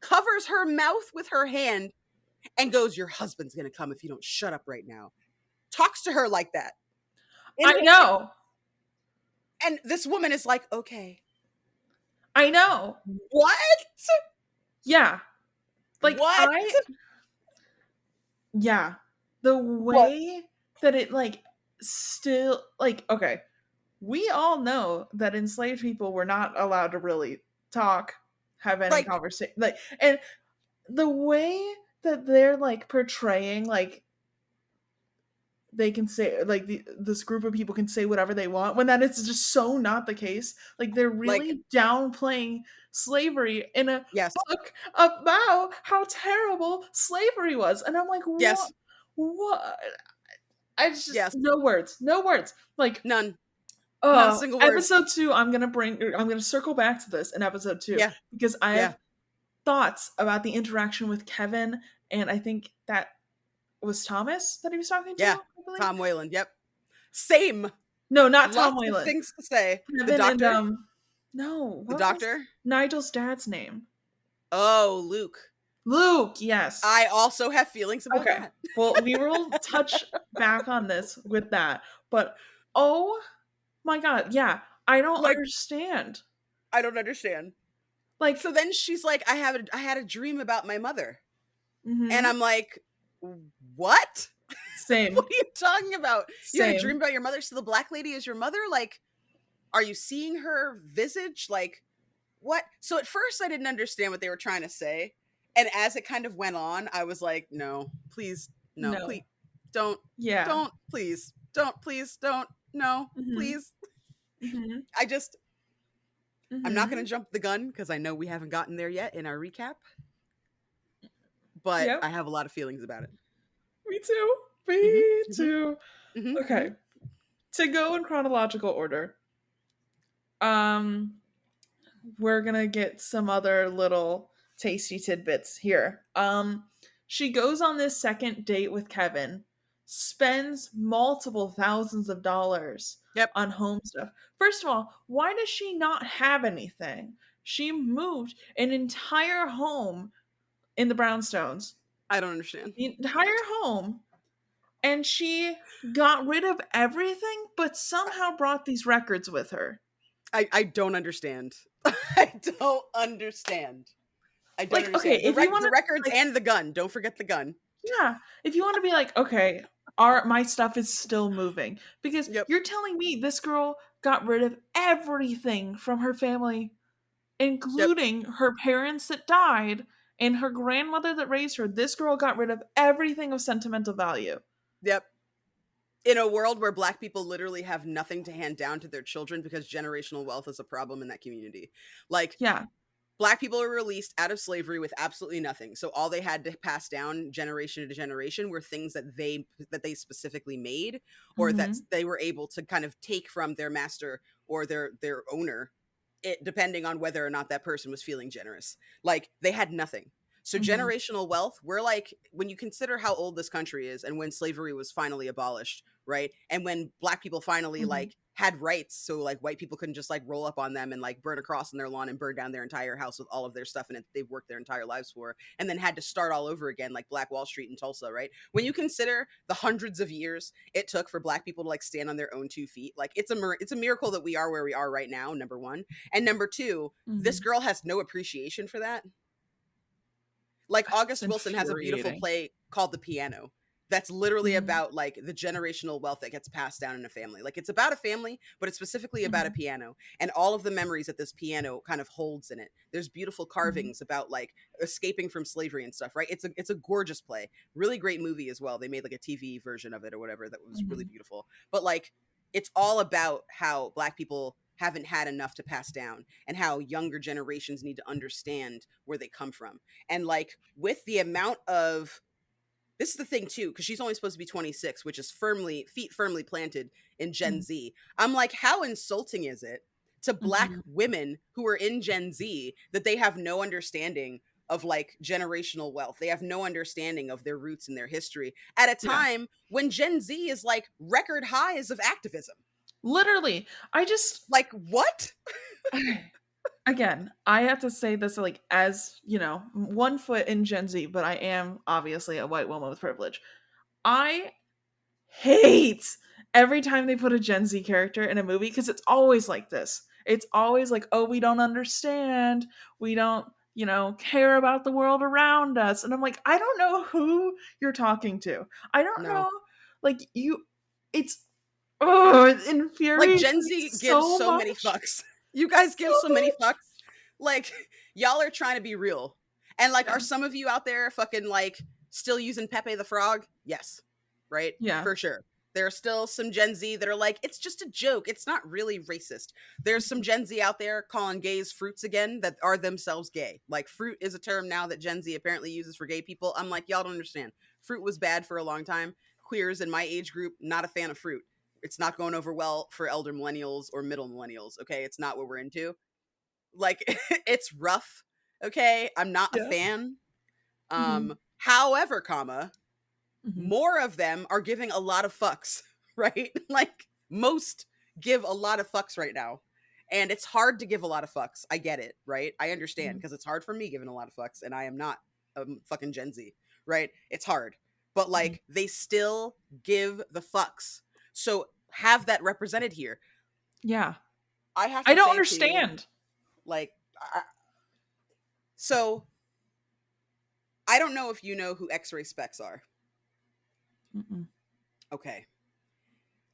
covers her mouth with her hand, and goes, your husband's gonna come if you don't shut up right now. Talks to her like that. I know. And this woman is like, okay. I know. What? Yeah. Like What? yeah. The What? way that it like still like okay. We all know that enslaved people were not allowed to really talk, have any Like, conversation like and the way that they're like portraying like they can say like this group of people can say whatever they want when that is just so not the case, like they're like, really downplaying slavery in a yes, book about how terrible slavery was, and I'm like yes, what I just yes. no words like None. Not a single word. episode 2 I'm gonna circle back to this in episode 2 Yeah, because I yeah, have thoughts about the interaction with Kevin, and I think that was Thomas that he was talking to, yeah. I believe. Tom Whalen. Yep. Same. No, not Tom Lots of Whalen. things to say. The Kevin and doctor? no, The what was doctor? Nigel's dad's name? Oh, Luke. Luke, yes. I also have feelings about Okay. that. Well, we will touch back on this with that. But oh my god, yeah, I don't Like, understand. I don't understand. Like, So then she's like, I had a dream about my mother. And mhm. I'm like, what? What Same. are you talking about? You had a dream Same. about your mother? So the black lady is your mother? Like, are you seeing her visage? Like, what? So at first I didn't understand what they were trying to say. And as it kind of went on, I was like, no, please, no, No. please, don't, Yeah. please, don't, no, Mhm. please. Mhm. I just, I'm not going to Mhm. jump the gun because I know we haven't gotten there yet in our recap, but Yep. I have a lot of feelings about it. Me too. Hmm. Me Hmm. too. Hmm. Hmm. Okay. To go in chronological order, um, we're gonna get some other little tasty tidbits here. She goes on this second date with Kevin, spends multiple thousands of dollars Yep. on home stuff. First of all, why does she not have anything? She moved an entire home in the Brownstones, I don't understand. the entire home, and she got rid of everything, but somehow brought these records with her. I don't understand. I don't understand. I don't Like, okay, understand. if you want The to, records like, and the gun. Don't forget the gun. yeah, if you want to be like, okay, our my stuff is still moving because Yep. you're telling me this girl got rid of everything from her family, Yep. including her parents that died and her grandmother that raised her. This girl got rid of everything of sentimental value. Yep. In a world where black people literally have nothing to hand down to their children because generational wealth is a problem in that community. Like, Yeah. black people were released out of slavery with absolutely nothing. So all they had to pass down generation to generation were things that they specifically made, or that Mhm. they were able to kind of take from their master or their owner, it depending on whether or not that person was feeling generous. Like, they had nothing. So Mhm. generational wealth, we're like, when you consider how old this country is and when slavery was finally abolished, right? And when black people finally Mhm. like had rights, so like white people couldn't just like roll up on them and like burn a cross on their lawn and burn down their entire house with all of their stuff in it that they've worked their entire lives for, and then had to start all over again, like Black Wall Street in Tulsa, right? When you consider the hundreds of years it took for black people to like stand on their own 2 feet, like it's a miracle that we are where we are right now, number one. And number two, this Mhm. girl has no appreciation for that. Like, It's August Wilson has a beautiful infuriating. play called The Piano that's literally Mhm. about like the generational wealth that gets passed down in a family. Like, it's about a family, but it's specifically about a Mhm. piano and all of the memories that this piano kind of holds in it. There's beautiful Mhm. carvings about like escaping from slavery and stuff, right? It's a gorgeous play. Really great movie as well. They made like a TV version of it or whatever that was really Mhm. beautiful. But like, it's all about how black people haven't had enough to pass down and how younger generations need to understand where they come from. And like, with the amount of, this is the thing too, because she's only supposed to be 26, which is feet firmly planted in Gen Mhm. Z. I'm like, how insulting is it to black Mhm. women who are in Gen Z that they have no understanding of like generational wealth? They have no understanding of their roots and their history at a Yeah. time when Gen Z is like record highs of activism. Literally, I just Like, what? again, I have to say this like as, one foot in Gen Z, but I am obviously a white woman with privilege. I hate every time they put a Gen Z character in a movie because it's always like this. It's always like, oh, we don't understand. We don't, care about the world around us. And I'm like, I don't know who you're talking to. I don't No. know. Like, it's, oh, it Like, infuriates Gen me Z gives so so many much. fucks. You guys So give so many much. fucks. Like, y'all are trying to be real. And like, are Yeah. some of you out there fucking like still using Pepe the Frog? Yes. Right? Yeah. For sure. There are still some Gen Z that are like, it's just a joke. It's not really racist. There's some Gen Z out there calling gays fruits again that are themselves gay. Like, fruit is a term now that Gen Z apparently uses for gay people. I'm like, y'all don't understand. Fruit was bad for a long time. Queers in my age group, not a fan of fruit. It's not going over well for elder millennials or middle millennials. Okay. It's not what we're into. Like, it's rough. Okay. I'm not a Yeah. fan. Mhm. However, comma, Mhm. more of them are giving a lot of fucks, right? Like, most give a lot of fucks right now. And it's hard to give a lot of fucks. I get it, right? I understand Mhm. because it's hard for me giving a lot of fucks, and I am not fucking Gen Z, right? It's hard, but Mhm. like they still give the fucks. So have that represented here. Yeah. I have I to don't say too, understand. like, so I don't know if you know who X-ray specs are. Mm-mm. Okay,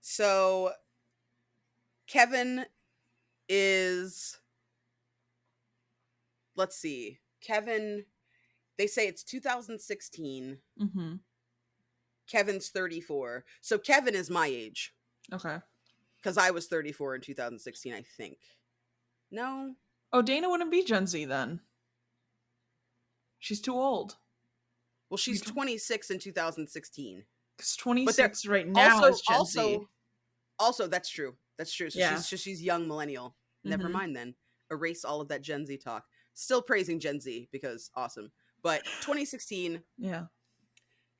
so Kevin is, let's see, Kevin. They say it's 2016. Mhm. Kevin's 34. So Kevin is my age Okay. because I was 34 in 2016, I think. No? Oh, Dana wouldn't be Gen Z then. She's too old. Well, she's 26 in 2016. Because But they're 26 right now also is Gen Z. also that's true. That's true. So Yeah. she's young millennial. Never Mhm. mind then. Erase all of that Gen Z talk. Still praising Gen Z because awesome. But 2016, Yeah.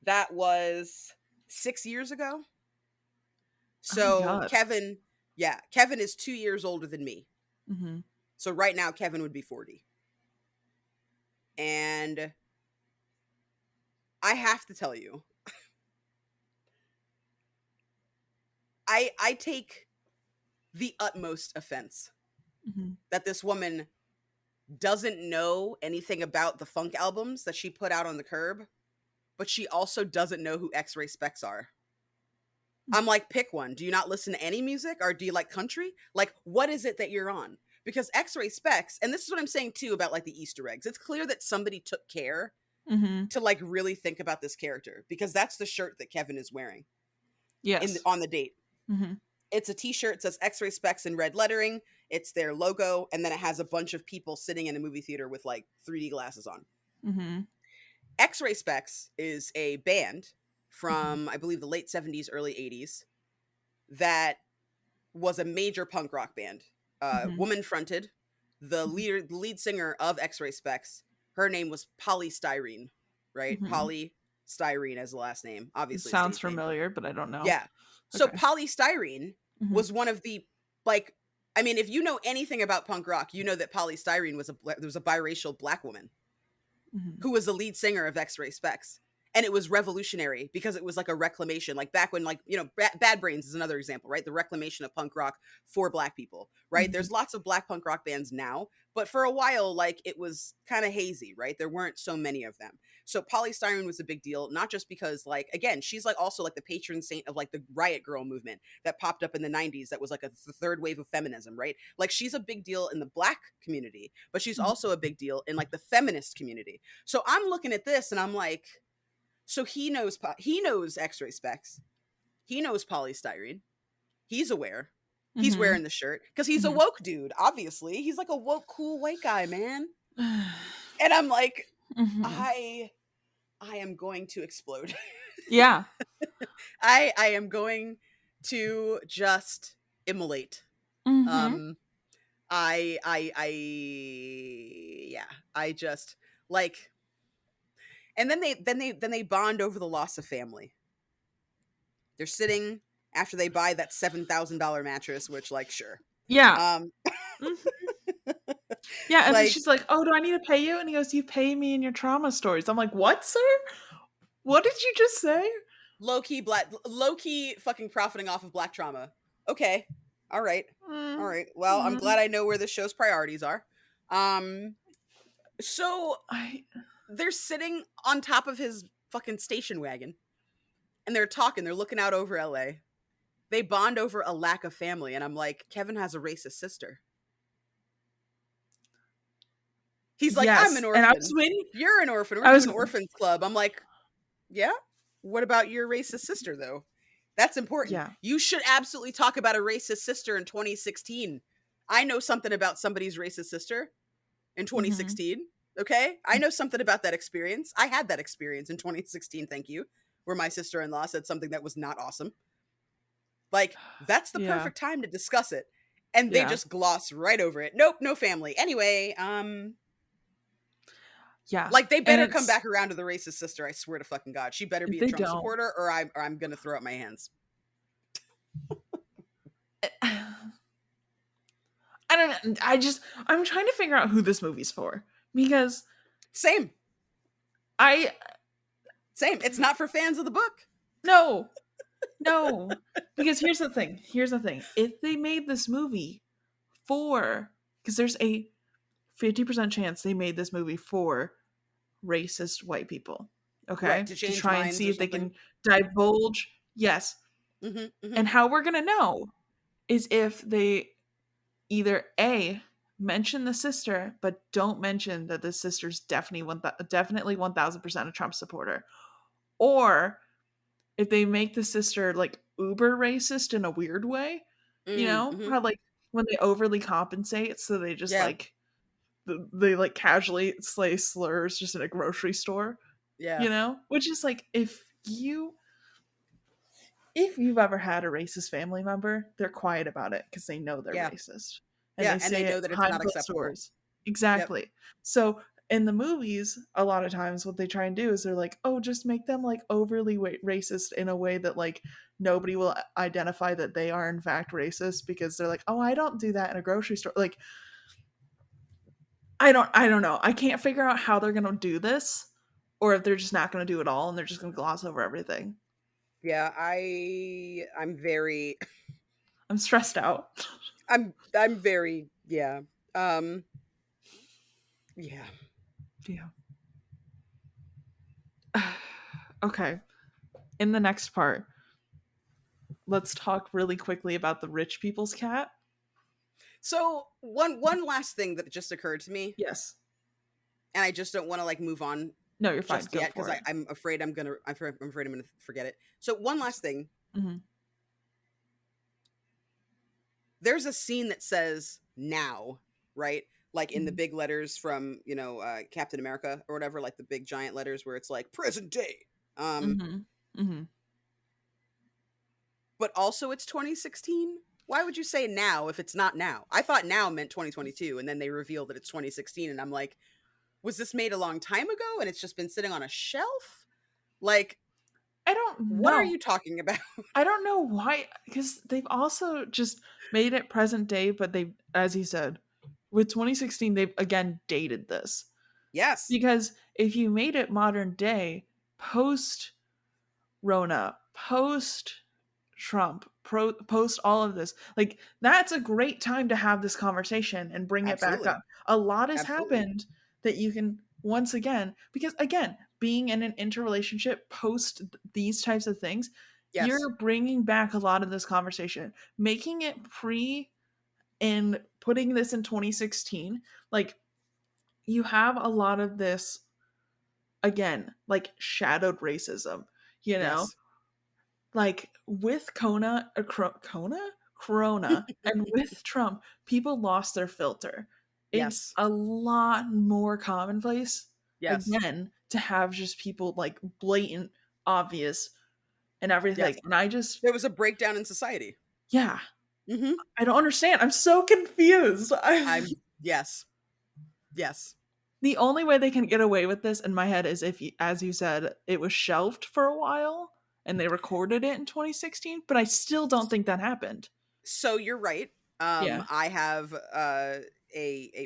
that was 6 years ago. Oh my So god. Kevin, yeah, Kevin is 2 years older than me. Mhm. So right now Kevin would be 40. And I have to tell you, I take the utmost offense Mhm. that this woman doesn't know anything about the funk albums that she put out on the curb, but she also doesn't know who X-Ray Specs are. I'm like, pick one. Do you not listen to any music, or do you like country? Like, what is it that you're on? Because X-Ray Specs, and this is what I'm saying too about like the Easter eggs. It's clear that somebody took care Mhm. to like really think about this character, because that's the shirt that Kevin is wearing Yes. on the date. Mhm. It's a t-shirt, it says X-Ray Specs in red lettering. It's their logo, and then it has a bunch of people sitting in a movie theater with like 3D glasses on. Mhm. X-Ray Specs is a band Mhm. from, I believe, the late 70s, early 80s that was a major punk rock band. Mhm. Woman fronted. The Mhm. lead singer of X-Ray Specs, her name was Polystyrene, right? Mhm. Polystyrene as the last name, It obviously a sounds stage name. familiar, but I don't know. Yeah. So Okay. polystyrene Mhm. was one of the, like, I mean, if you know anything about punk rock, you know that polystyrene was there was a biracial black woman Mhm. who was the lead singer of X-Ray Specs. And it was revolutionary because it was like a reclamation, like back when, like, you know, Bad Brains is another example, right? The reclamation of punk rock for black people, right? Mhm. There's lots of black punk rock bands now, but for a while, like, it was kind of hazy, right? There weren't so many of them. So polystyrene was a big deal, not just because, like, again, she's like also like the patron saint of like the Riot Girl movement that popped up in the 90s that was like the third wave of feminism, right? Like, she's a big deal in the black community, but she's Mhm. also a big deal in like the feminist community. So I'm looking at this and I'm like, so he knows X-ray specs. He knows polystyrene. He's aware. He's Mhm. wearing the shirt because he's a Mhm. woke dude. Obviously, he's like a woke, cool white guy, man. And I'm like, Mhm. I am going to explode. Yeah. I am going to just immolate. Mhm. Um, yeah, I just like, and then they bond over the loss of family. They're sitting after they buy that $7,000 mattress, which, like, sure. Yeah. Um, Mhm. Yeah, and then like, she's like, "Oh, do I need to pay you?" And he goes, "You pay me in your trauma stories." I'm like, "What, sir? What did you just say?" low key fucking profiting off of black trauma. Okay. All right. All Mm, right. Well, I'm mm, glad I know where the show's priorities are. Um, so I they're sitting on top of his fucking station wagon and they're talking, they're looking out over LA. They bond over a lack of family, and I'm like, Kevin has a racist sister. He's like, I'm an yes, and I was orphan. waiting. You're an orphan. We're I was doing orphans club. I'm like, yeah? What about your racist sister, though? That's important. yeah. You should absolutely talk about a racist sister in 2016. I know something about somebody's racist sister in Mhm. 2016. Okay? I know something about that experience. I had that experience in 2016, thank you, where my sister in law said something that was not awesome. Like, that's the Yeah. perfect time to discuss it. And they Yeah. just gloss right over it. Nope, no family. Anyway, Yeah. like, they And better come it's back around to the racist sister. I swear to fucking God, she better be a they Trump don't. supporter, or I'm gonna throw up my hands. I don't know. I'm trying to figure out who this movie's for because Same. I Same. It's not for fans of the book. no, no, because here's the thing. If they made this movie for, because there's a 50% chance they made this movie for racist white people, Right. okay, To to change try and minds see or if they something. can divulge, yes. Hmm. Hmm. And how we're gonna know is if they either A, mention the sister, but don't mention that the sister's definitely 1000% a Trump supporter, or if they make the sister like uber racist in a weird way, Mm-hmm. how like when they overly compensate, so they just Yeah. like they like casually slay slurs just in a grocery store, Yeah. which is like if you've ever had a racist family member, they're quiet about it because they know they're Yeah. racist and Yeah. they And they say know it that it's behind not closed acceptable. doors. Yep. Exactly. So in the movies, a lot of times what they try and do is they're like, oh, just make them like overly racist in a way that like nobody will identify that they are in fact racist because they're like, oh, I don't do that in a grocery store. Like, I don't know. I can't figure out how they're gonna do this, or if they're just not gonna do it all and they're just gonna gloss over everything. Yeah. I'm very I'm stressed out. I'm very, yeah. Um yeah. Yeah. Okay. In the next part, let's talk really quickly about the rich people's cat. So one last thing that just occurred to me, Yes. and I just don't want to like move on No, you're fine. just Go yet because for it. I'm afraid I'm gonna forget it. So one last thing. Hmm. There's a scene that says now, right? Like in the Hmm. big letters from, Captain America or whatever, like the big giant letters where it's like present day. Um, Hmm. Hmm. but also it's 2016. Why would you say now if it's not now? I thought now meant 2022, and then they revealed that it's 2016, and I'm like, was this made a long time ago and it's just been sitting on a shelf? Like, I don't what are know. you talking about? I don't know why, because they've also just made it present day, but they, as you said, with 2016, they've again dated this. Yes. Because if you made it modern day, post Rona, post Trump, post all of this, like that's a great time to have this conversation and bring it back Absolutely. up. A lot has Absolutely. happened that you can once again, because again, being in an interrelationship post these types of things, Yes. you're bringing back a lot of this conversation, making it pre and putting this in 2016. Like you have a lot of this again, like shadowed racism, you know? Yes. Like with Corona, and with Trump, people lost their filter. It's Yes. a lot more commonplace Yes. again to have just people like blatant, obvious, and Yes. everything. And I just, There was a breakdown in society. yeah, Mhm. I don't understand. I'm so confused. Yes. Yes. The only way they can get away with this in my head is if, as you said, it was shelved for a while and they recorded it in 2016. But I still don't think that happened. So you're right. Yeah. I have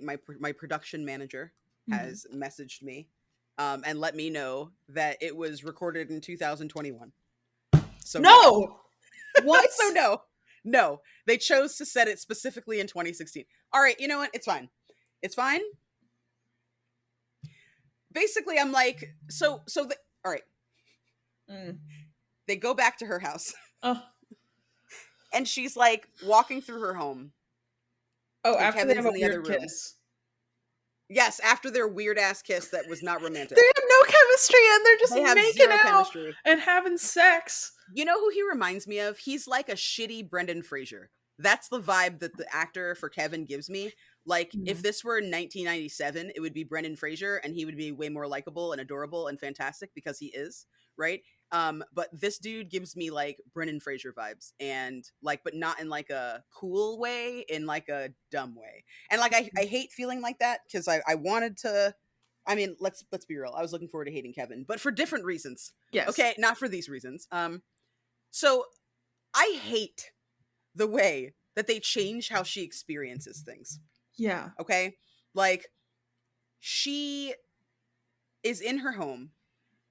my production manager Mhm. has messaged me and let me know that it was recorded in 2021. So no. No. What? So no. No. They chose to set it specifically in 2016. All right, you know what? It's fine. It's fine. Basically, I'm like, all right. Mm. They go back to her house Oh. and she's like walking through her home Oh, and after they Kevin's have a in the other weird room. kiss. Yes, after their weird ass kiss that was not They romantic. have no chemistry and they're just They have making zero out chemistry. and having sex. You know who he reminds me of? He's like a shitty Brendan Fraser. That's the vibe that the actor for Kevin gives me. Like, if Mm. this were 1997, it would be Brendan Fraser, and he would be way more likable and adorable and fantastic because he is, right? But this dude gives me like Brendan Fraser vibes, and like, but not in like a cool way, in like a dumb way. And like, I hate feeling like that because I wanted to. I mean, let's be real. I was looking forward to hating Kevin, but for different reasons. Yes. Okay, not for these reasons. So I hate the way that they change how she experiences things. Yeah. Okay? Like she is in her home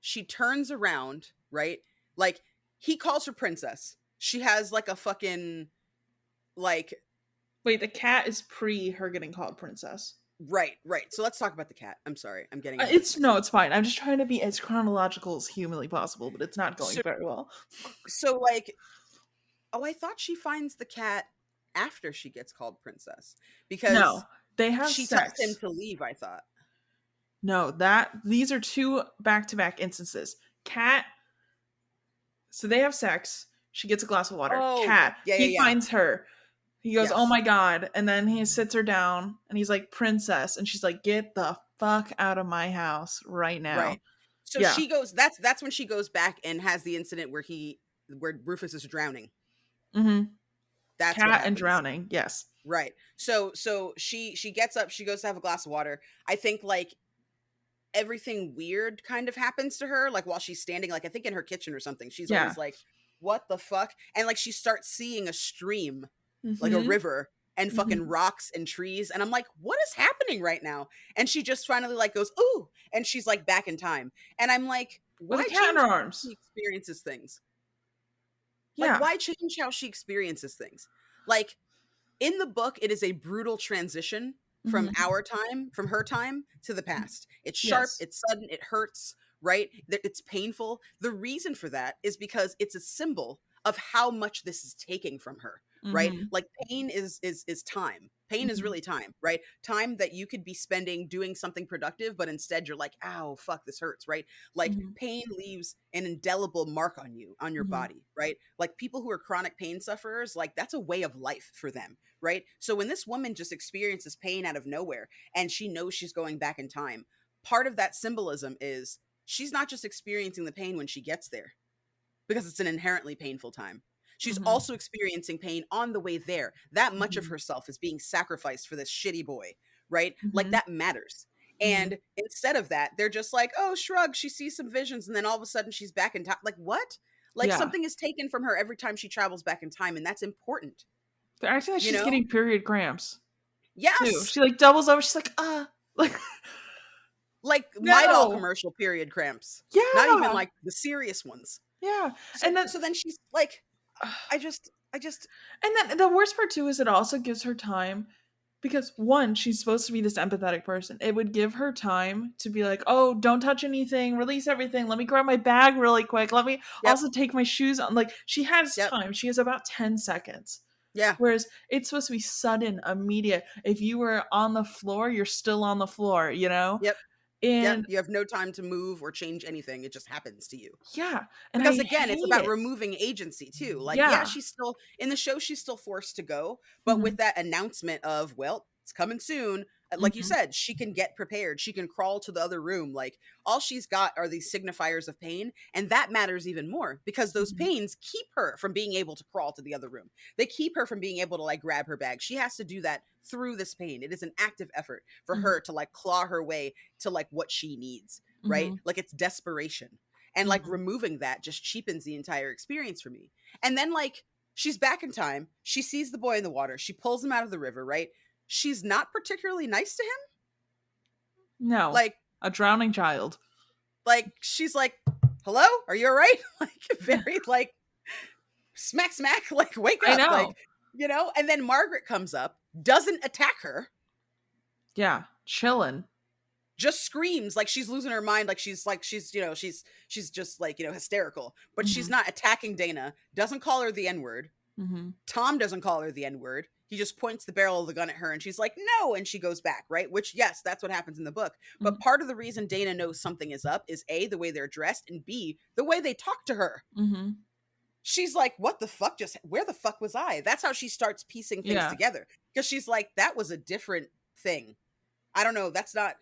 she turns around, right? Like, he calls her princess. She has like a fucking, like, Wait, the cat is pre her getting called princess. right. So let's talk about the cat. I'm sorry, I'm getting ahead of It's no, myself. it's fine. I'm just trying to be as chronological as humanly possible, but it's not going So, very well. like, oh, I thought she finds the cat after she gets called princess No, because they have she tells him sex. to leave, I thought. No, that these are two back-to-back instances. Cat, so they have sex. She gets a glass of water. Oh, Cat, he yeah. finds her. He goes, "Oh Yes. my god!" And then he sits her down, and he's like, "Princess," and she's like, "Get the fuck out of my house right now." Right. So Yeah. she goes, that's when she goes back and has the incident where Rufus is drowning. Mm-hmm. That's what Cat and happens. drowning. Yes. Right. So she gets up, she goes to have a glass of water. I think like everything weird kind of happens to her, like while she's standing, like I think in her kitchen or something. She's Yeah. always like, what the fuck? And like she starts seeing a stream, like a Mm-hmm. river and fucking Mm-hmm. rocks and trees. And I'm like, what is happening right now? And she just finally like goes, ooh, and she's like back in time. And I'm like, With a why cat in change her how she arms. experiences things? Like, Yeah. why change how she experiences things? Like, in the book, it is a brutal transition from Mm-hmm. our time, from her time to the past. It's sharp, Yes. it's sudden, it hurts, right? It's painful. The reason for that is because it's a symbol of how much this is taking from her, right? Mm-hmm. Like pain is time. Pain is Mm-hmm. really time, right? Time that you could be spending doing something productive, but instead you're like, ow, fuck, this hurts, right? Like Mm-hmm. pain leaves an indelible mark on you, on your Mm-hmm. body, right? Like people who are chronic pain sufferers, like that's a way of life for them, right? So when this woman just experiences pain out of nowhere and she knows she's going back in time, part of that symbolism is she's not just experiencing the pain when she gets there because it's an inherently painful time. She's Mm-hmm. also experiencing pain on the way there. That much of Mm-hmm. herself is being sacrificed for this shitty boy, right? Like Mm-hmm. that matters. Mm-hmm. And instead of that, they're just like, oh, shrug. She sees some visions and then all of a sudden she's back in time. Like, what? Like Yeah. something is taken from her every time she travels back in time. And that's important, They're acting like you she's know? getting period cramps too. Yes. She like doubles over. She's like, like Like Midol no. commercial period cramps, not even Yeah. like the serious ones. Yeah. So And then so then she's like, I just and then the worst part too is it also gives her time because one, she's supposed to be this empathetic person. It would give her time to be like, "Oh, don't touch anything, release everything. Let me grab my bag really quick. Let me yep, also take my shoes on." Like she has yep, time. She has about 10 seconds. yeah, Whereas it's supposed to be sudden, immediate. If you were on the floor, you're still on the floor, you know? yep, yep. And You have no time to move or change anything. It just happens to you. yeah, and I Because again, it's hate about it. removing agency too. Like, yeah, Yeah. she's still in the show, she's still forced to go, but with Mhm. that announcement of, well, it's coming soon, like you Mhm. said, she can get prepared. She can crawl to the other room. Like, all she's got are these signifiers of pain. And that matters even more because those Mhm. pains keep her from being able to crawl to the other room. They keep her from being able to like grab her bag. She has to do that through this pain. It is an active effort for Mhm. her to like claw her way to like what she needs, right? Mhm. Like, it's desperation. And like Mhm. removing that just cheapens the entire experience for me. And then like she's back in time. She sees the boy in the water. She pulls him out of the river, right? She's not particularly nice to him. No. Like A drowning child. she's like, "Hello? Are you all right?" Like very like smack smack like wake I up know. like, and then Margaret comes up, doesn't attack her, Yeah. Chillin'. just screams like she's losing her mind, like she's just like, hysterical, but she's Mhm. not attacking Dana, doesn't call her the N-word. Mhm. Tom doesn't call her the N-word. He just points the barrel of the gun at her and she's like, no. And she goes back, right? Which, yes, that's what happens in the book. But Mhm. part of the reason Dana knows something is up is A, the way they're dressed, and B, the way they talk to her. Mhm. She's like, what the fuck where the fuck was I? That's how she starts piecing things Yeah. together. Because she's like, that was a different thing. I don't know. That's not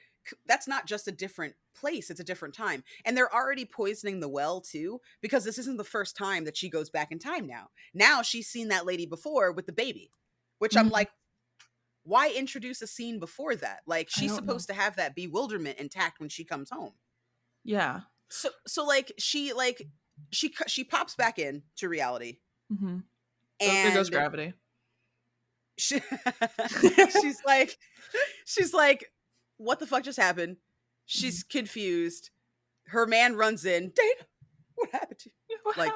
just a different place, it's a different time. And they're already poisoning the well too, because this isn't the first time that she goes back in time now she's seen that lady before with the baby, which I'm Mhm. like, why introduce a scene before that? Like, I she's don't know. supposed to have that bewilderment intact when she comes home. Yeah. So like she pops back in to reality, Mhm. Oh, there goes and gravity. she, she's like she's like, what the fuck just happened? Mhm. She's confused. her man runs in. Dana, what happened to you? Like,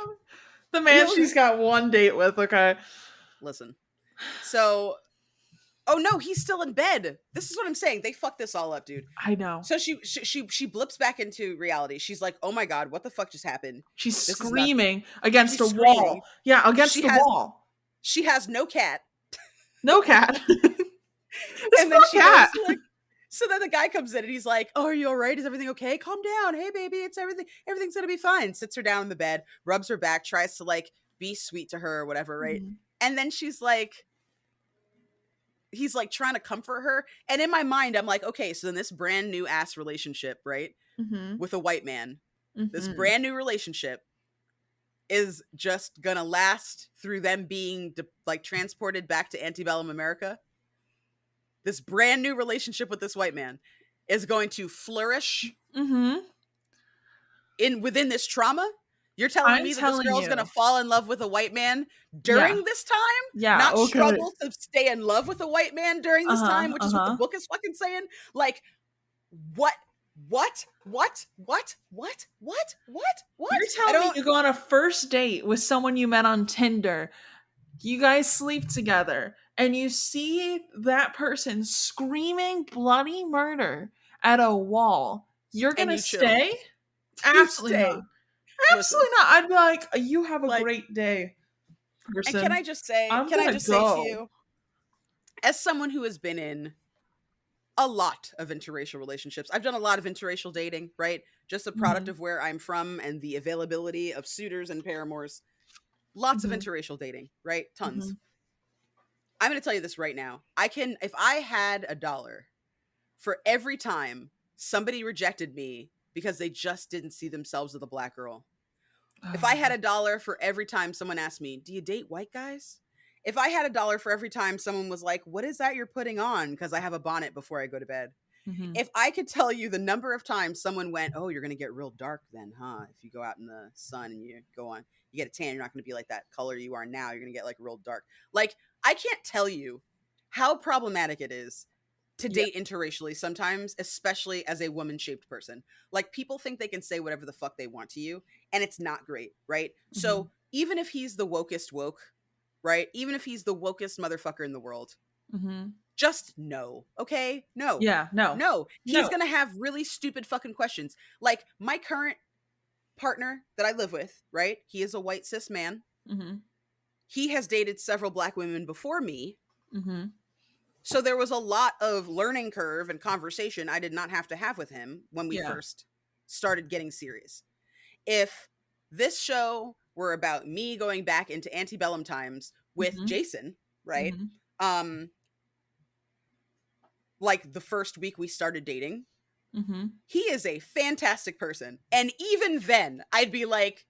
the are man you she's okay? got one date with. Okay. Listen. So, oh no, he's still in bed. This is what I'm saying. They fucked this all up, dude. I know. So she blips back into reality. She's like, "Oh my god, what the fuck just happened? She's This is nuts." screaming against She's a screaming. wall. Yeah, against She the has wall. she has no cat. No cat. This And then poor she goes cat. like, so then the guy comes in and he's like, "Oh, are you all right? Is everything okay? Calm down. Hey baby, it's everything. Everything's going to be fine." Sits her down in the bed, rubs her back, tries to like be sweet to her or whatever, right? Mhm. And then he's like trying to comfort her. And in my mind, I'm like, okay, so in this brand new ass relationship, right? Mhm. With a white man, this Mhm. brand new relationship is just gonna last through them being like transported back to antebellum America. This brand new relationship with this white man is going to flourish Mhm. in within this trauma. You're telling I'm me that this telling girl's gonna you. fall in love with a white man Yeah. during this time, Yeah. not Okay. struggle to stay in love with a white man during Uh this huh. time, which Uh is what the huh. book is fucking saying? Like, what? What? You're I telling me don't. you go on a first date with someone you met on Tinder, you guys sleep together, and you see that person screaming bloody murder at a wall. You're And gonna you chill. stay? You Absolutely stay. not. Listen, Absolutely not. I'd be like, you have a like, great day, and can person. I just say, I'm gonna to go. you, as someone who has been in a lot of interracial relationships. I've done a lot of interracial dating, right? Just a product Mm-hmm. of where I'm from and the availability of suitors and paramours. Lots of Mm-hmm. interracial dating, right? Mm-hmm. Tons. I'm going to tell you this right now. If I had $1 for every time somebody rejected me because they just didn't see themselves as a black girl. If I had $1 for every time someone asked me, "Do you date white guys?" If I had $1 for every time someone was like, "What is that you're putting on?" Because I have a bonnet before I go to bed. Mm-hmm. If I could tell you the number of times someone went, "Oh, you're going to get real dark then, huh? If you go out in the sun and you go on, you get a tan, you're not going to be like that color you are now. You're going to get like real dark." Like, I can't tell you how problematic it is to Yeah. date interracially sometimes, especially as a woman-shaped person. Like, people think they can say whatever the fuck they want to you, and it's not great, right? Mm-hmm. So, even if he's the wokest woke, right? Even if he's the wokest motherfucker in the world, Mm-hmm. just no, okay? No. Yeah. No. No. He's No. gonna have really stupid fucking questions. Like, my current partner that I live with, right? He is a white cis man. Mm-hmm. He has dated several black women before me. Mm-hmm. So there was a lot of learning curve and conversation I did not have to have with him when we Yeah. first started getting serious. If this show were about me going back into antebellum times with Mm-hmm. Jason, right? Mm-hmm. Um, like the first week we started dating, Mm-hmm. he is a fantastic person. And even then, I'd be like,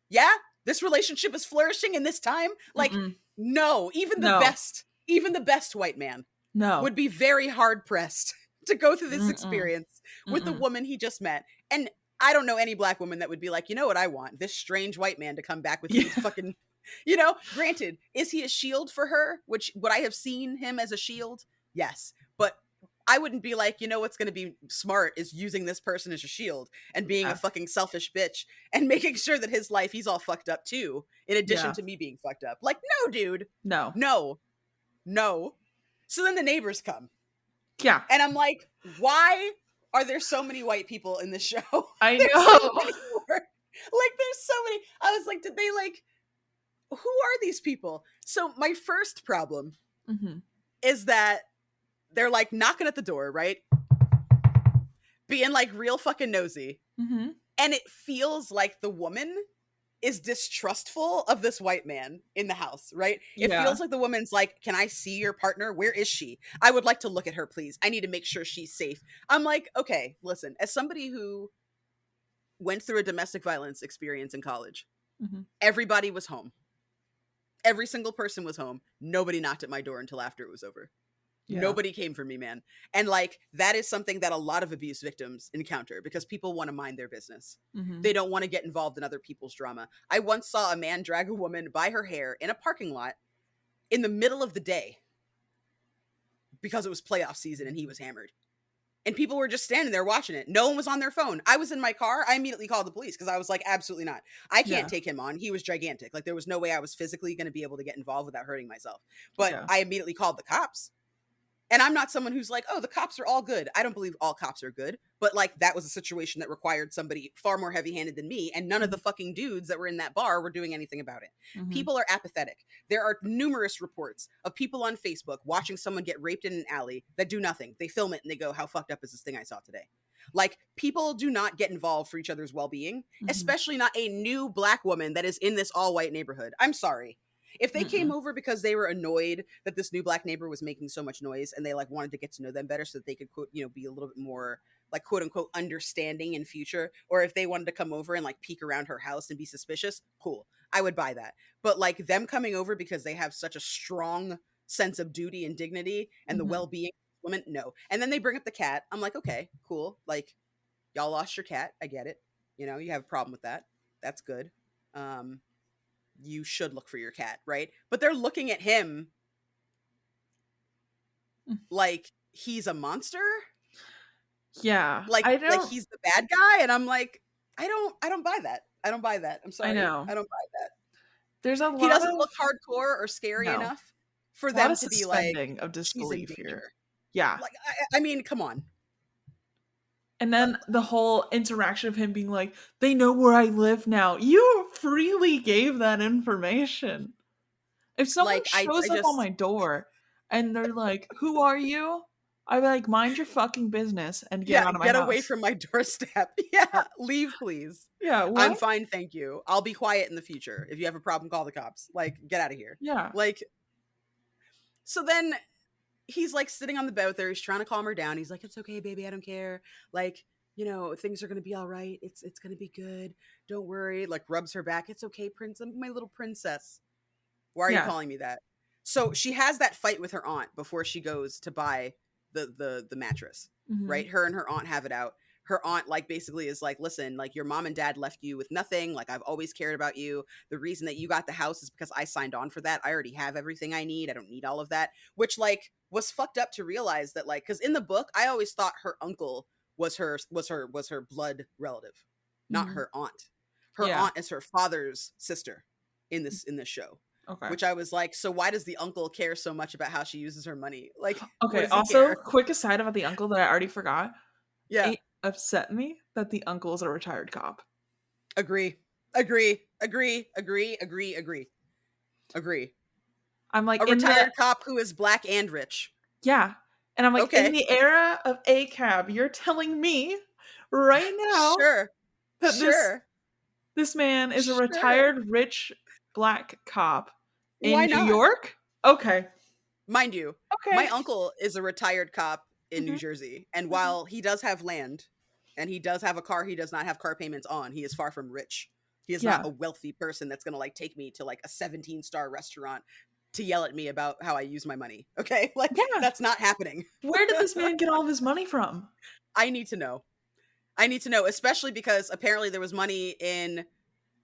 yeah, this relationship is flourishing in this time. Like, Mm-mm. no, No. even the best white man No. would be very hard pressed to go through this Mm-mm. experience with the Mm-mm. woman he just met. And I don't know any black woman that would be like, you know what I want? This strange white man to come back with me Yeah. to fucking, granted, is he a shield for her? Which, would I have seen him as a shield? Yes. But I wouldn't be like, what's going to be smart is using this person as a shield and being a Yeah. fucking selfish bitch and making sure that his life, he's all fucked up too, in addition Yeah. to me being fucked up. Like, no, dude. No. No. No. So then the neighbors come. Yeah. And I'm like, why are there so many white people in this show? I There's so know. many more. Like, there's so many. I was like, did they like, who are these people? So my first problem Mm-hmm. is that they're like knocking at the door, right? Being like real fucking nosy. Mm-hmm. And it feels like the woman is distrustful of this white man in the house, right? It Yeah. feels like the woman's like, "Can I see your partner? Where is she? I would like to look at her, please. I need to make sure she's safe." I'm like, okay, listen, as somebody who went through a domestic violence experience in college, Mm-hmm. everybody was home. Every single person was home. Nobody knocked at my door until after it was over. Yeah. Nobody came for me, man. And like, that is something that a lot of abuse victims encounter because people want to mind their business. Mm-hmm. They don't want to get involved in other people's drama. I once saw a man drag a woman by her hair in a parking lot in the middle of the day because it was playoff season and he was hammered. And people were just standing there watching it. No one was on their phone. I was in my car. I immediately called the police because I was like, absolutely not. I can't Yeah. take him on. He was gigantic. Like, there was no way I was physically going to be able to get involved without hurting myself. But Yeah. I immediately called the cops. And I'm not someone who's like, oh, the cops are all good. I don't believe all cops are good. But like, that was a situation that required somebody far more heavy handed than me. And none of the fucking dudes that were in that bar were doing anything about it. Mm-hmm. People are apathetic. There are numerous reports of people on Facebook watching someone get raped in an alley that do nothing. They film it and they go, how fucked up is this thing I saw today? Like, people do not get involved for each other's well being, Mm-hmm. especially not a new Black woman that is in this all white neighborhood. I'm sorry. If they came Mm-mm. over because they were annoyed that this new Black neighbor was making so much noise and they like wanted to get to know them better so that they could, quote, you know, be a little bit more like, quote unquote, understanding in future, or if they wanted to come over and like peek around her house and be suspicious, cool, I would buy that. But like, them coming over because they have such a strong sense of duty and dignity and the Mm-hmm. well-being of women, no. And then they bring up the cat. I'm like, okay, cool. Like, y'all lost your cat. I get it. You know, you have a problem with that. That's good. Um, you should look for your cat, right? But they're looking at him like he's a monster, Yeah. like I like don't. he's the bad guy, and I'm like, I don't buy that. I don't buy that. I'm I sorry, know. I don't buy that. There's a He lot doesn't of look hardcore or scary no. enough for A lot them of to be like, suspending of she's in disbelief here. danger. Yeah. Like, I mean, come on. And then the whole interaction of him being like, they know where I live now. You freely gave that information. If someone Like, I shows up on just, my door and they're like, who are you? I'd be like, mind your fucking business and get yeah, out of my get away house. from my doorstep. Yeah, leave, please. Yeah, I'm what? fine, thank you. I'll be quiet in the future. If you have a problem, call the cops. Like, get out of here. Yeah. Like, so then he's like sitting on the bed with her. He's trying to calm her down. He's like, "It's okay, baby. I don't care. Like, you know, things are gonna be all right. It's gonna be good. Don't worry." Like, rubs her back. "It's okay, prince. I'm my little princess. Why are you Yeah. calling me that?" So she has that fight with her aunt before she goes to buy the mattress. Hmm. Right? Her and her aunt have it out. Her aunt like basically is like, "Listen, like your mom and dad left you with nothing. Like I've always cared about you. The reason that you got the house is because I signed on for that. I already have everything I need. I don't need all of that." Which like was fucked up to realize that like cuz in the book I always thought her uncle was her blood relative, not Hmm. her aunt. Her Yeah. aunt is her father's sister in this show, Okay. which I was like, so why does the uncle care so much about how she uses her money? Like, what Okay. does he Also, care? quick aside about the uncle that I already forgot. Yeah, It upset me that the uncle is a retired cop. agree, agree, agree, agree, agree, agree, agree. I'm like A in the retired cop who is Black and rich. yeah. And I'm like, in Okay, the era of ACAB, you're telling me right now sure, that this sure, this man is a sure. retired rich black cop in Why New not? York? Okay. Mind you, my Okay. uncle is a retired cop in New Mhm, Jersey, and mhm. while he does have land and he does have a car he does not have car payments on, he is far from rich. He is not Yeah. a wealthy person that's going to like take me to like a 17-star restaurant to yell at me about how I use my money. Okay? Like Yeah. that's not happening. Where did this man get all of his money from? I need to know. I need to know, especially because apparently there was money in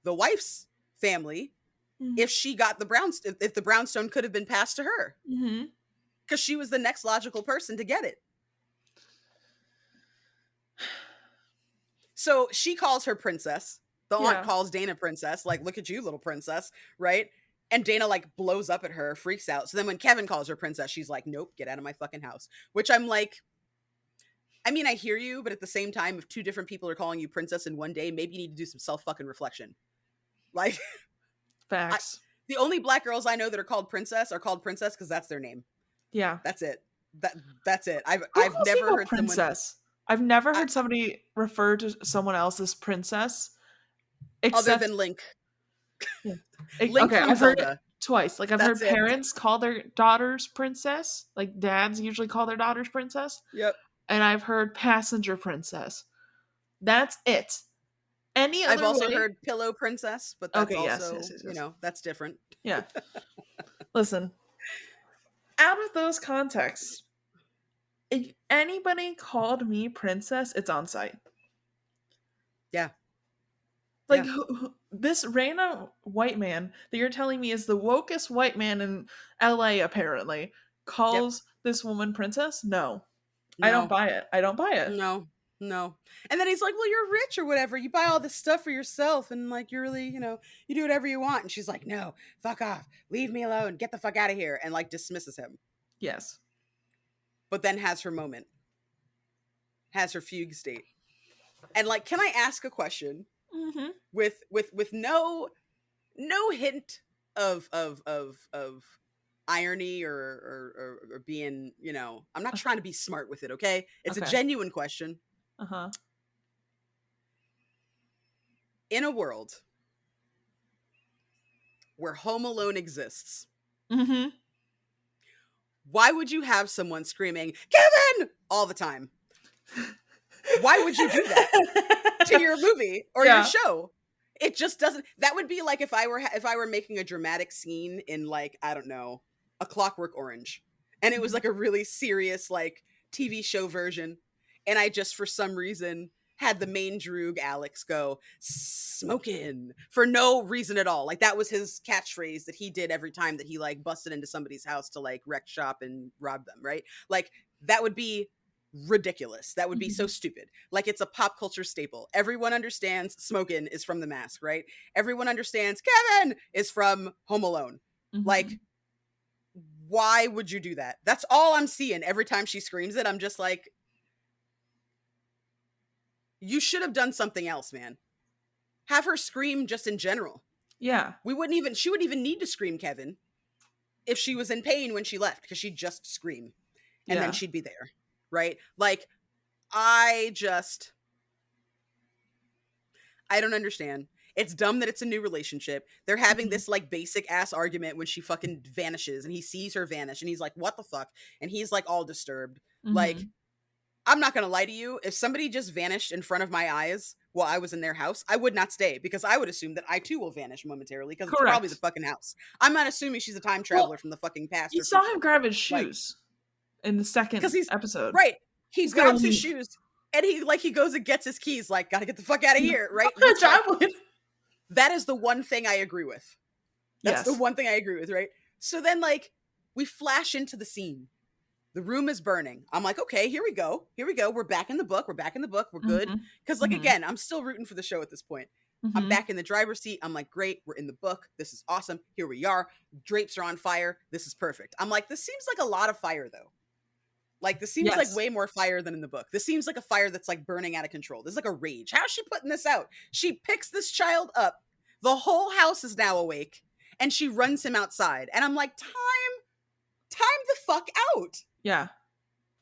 the wife's family Mhm, if she got the if the brownstone could have been passed to her mhm. because she was the next logical person to get it. So she calls her princess. The aunt Yeah. calls Dana princess, like, look at you, little princess, right? And Dana like blows up at her, freaks out. So then when Kevin calls her princess, she's like, nope, get out of my fucking house. Which I'm like, I mean, I hear you, but at the same time, if two different people are calling you princess in one day, maybe you need to do some self fucking reflection. Like, I, Facts. the only Black girls I know that are called princess because that's their name. Yeah. That's it. That that's it. Who I've calls never people heard someone. princess? I've never I, heard somebody refer to someone else as princess other except than Link, yeah. Link Okay, from I've heard it Zelda. twice. Like I've That's heard it. parents call their daughters princess, like dads usually call their daughters princess, Yep. and I've heard passenger princess. That's it. Any I've other also way? heard Pillow Princess, but that's Okay, yes, yes, also, yes, you yes. know, that's different. Yeah. Listen, out of those contexts, if anybody called me princess, it's on site. Yeah. Like Yeah. this random white man that you're telling me is the wokest white man in LA apparently Yep. calls this woman princess? No. I don't No. buy it. I don't buy it. No. No. And then he's like, "Well, you're rich or whatever. You buy all this stuff for yourself and like you're really, you do whatever you want." And she's like, "No, fuck off. Leave me alone. Get the fuck out of here." And like dismisses him. Yes. But then has her moment. Has her fugue state. And like, can I ask a question Mm-hmm. with no hint of irony or being, I'm not trying to be smart with it, okay? It's a Okay. genuine question. Uh-huh. In a world where Home Alone exists, Mm-hmm. why would you have someone screaming, "Kevin!" all the time? Why would you do that to your movie or your Yeah. show? It just doesn't. That would be like if I were making a dramatic scene in like, I don't know, A Clockwork Orange, and it was Mhm. like a really serious like TV show version, and I just for some reason had the main droog Alex go smoking for no reason at all. Like that was his catchphrase that he did every time that he like busted into somebody's house to like wreck shop and rob them, right? Like that would be ridiculous. That would be so Mhm. stupid. Like it's a pop culture staple. Everyone understands Smokin' is from The Mask, right? Everyone understands Kevin is from Home Alone. Mhm. Like, why would you do that? That's all I'm seeing every time she screams it. I'm just like, you should have done something else, man. Have her scream just in general. Yeah. She wouldn't even need to scream Kevin if she was in pain when she left, because she'd just scream and then Yeah. she'd be there, right? Like, I just, I don't understand. It's dumb that it's a new relationship. They're having Mhm. this like basic ass argument when she fucking vanishes and he sees her vanish and he's like, "What the fuck?" And he's like all disturbed. Like, Mhm. I'm not gonna lie to you. If somebody just vanished in front of my eyes while I was in their house, I would not stay because I would assume that I too will vanish momentarily because it's probably the Correct. fucking house. I'm not assuming she's a time Well, traveler from the fucking past you or saw him future. grab his Like, shoes in the because second he's episode. right. He He's gonna grabs his leave. shoes and he goes and gets his keys, like, gotta get the fuck out of here, right? Which Which I like would. that is the one thing I agree with. That's the Yes. one thing I agree with, right? So then, like, we flash into the scene. The room is burning. I'm like, okay, here we go. Here we go. We're back in the book. We're back in the book. We're good. Mhm. Because, like, Mhm. again, I'm still rooting for the show at this point. I'm Mhm. back in the driver's seat. I'm like, great. We're in the book. This is awesome. Here we are. Drapes are on fire. This is perfect. I'm like, this seems like a lot of fire, though. Like, this seems like Yes. way more fire than in the book. This seems like a fire that's like burning out of control. This is like a rage. How's she putting this out? She picks this child up. The whole house is now awake and she runs him outside. And I'm like, time the fuck out. Yeah.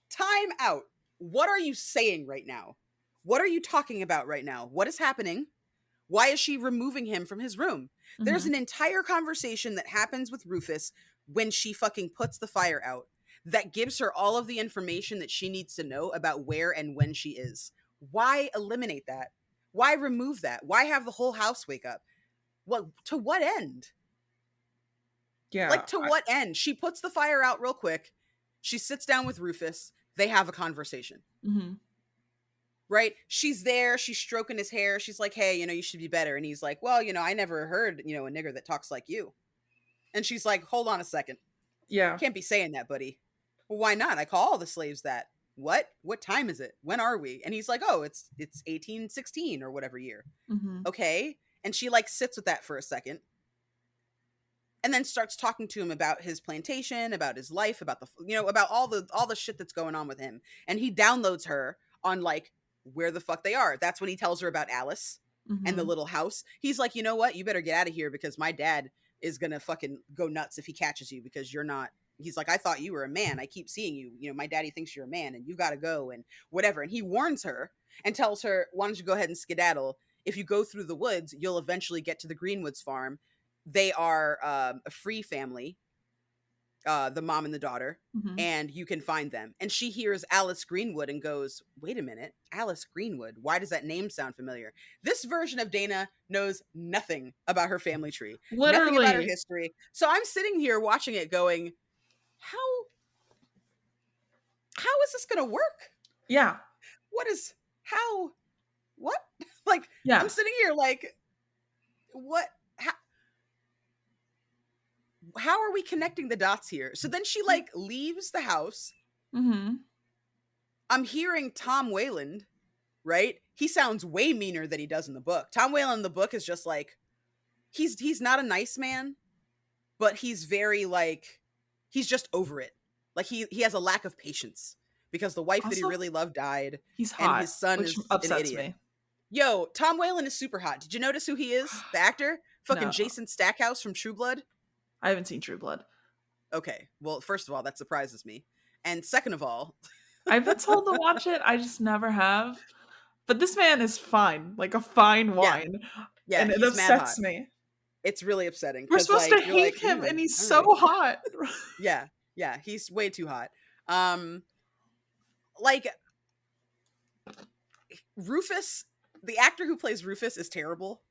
Time out. What are you saying right now? What are you talking about right now? What is happening? Why is she removing him from his room? There's Mhm. an entire conversation that happens with Rufus when she fucking puts the fire out that gives her all of the information that she needs to know about where and when she is. Why eliminate that? Why remove that? Why have the whole house wake up? What, to what end? Yeah. Like, to what end? She puts the fire out real quick. She sits down with Rufus. They have a conversation. Mhm. Right? She's there, she's stroking his hair. She's like, "Hey, you should be better." And he's like, "Well, I never heard, a nigger that talks like you." And she's like, "Hold on a second. Yeah. Can't be saying that, buddy." "Well, why not? I call all the slaves that." "What? What time is it? When are we?" And he's like, "Oh, it's 1816 or whatever year." Mhm. "Okay." And she like sits with that for a second and then starts talking to him about his plantation, about his life, about about all the shit that's going on with him. And he downloads her on like where the fuck they are. That's when he tells her about Alice and the Mhm. little house. He's like, "You know what? You better get out of here because my dad is gonna fucking go nuts if he catches you because you're not." He's like, "I thought you were a man. I keep seeing you. My daddy thinks you're a man and you got to go and whatever." And he warns her and tells her, "Why don't you go ahead and skedaddle? If you go through the woods, you'll eventually get to the Greenwoods farm. They are a free family, the mom and the daughter, Mhm. and you can find them." And she hears Alice Greenwood and goes, "Wait a minute, Alice Greenwood. Why does that name sound familiar?" This version of Dana knows nothing about her family tree, nothing about her Literally. history. So I'm sitting here watching it going, how how is this going to work? Yeah. What is how what? Like, I'm Yeah. sitting here like, what how are we connecting the dots here? So then she like leaves the house Mhm. I'm hearing Tom Wayland, right? He sounds way meaner than he does in the book. Tom Wayland in the book is just like, he's not a nice man, but he's very like, he's just over it. Like he has a lack of patience because the wife that he Also, really loved died, he's and hot, his son which is an upsets idiot. me. Yo, Tom Whalen is super hot. Did you notice who he is? The actor? Fucking No, Jason Stackhouse from True Blood? I haven't seen True Blood. Okay, well, first of all, that surprises me. And second of all, I've been told to watch it, I just never have. But this man is fine, like a fine yeah, wine, yeah, and it he's mad upsets hot. me. It's really upsetting We're because, supposed to like, you're like, hate him, and he's all so right. hot. Yeah, yeah, he's way too hot. Um, like, Rufus, the actor who plays Rufus is terrible.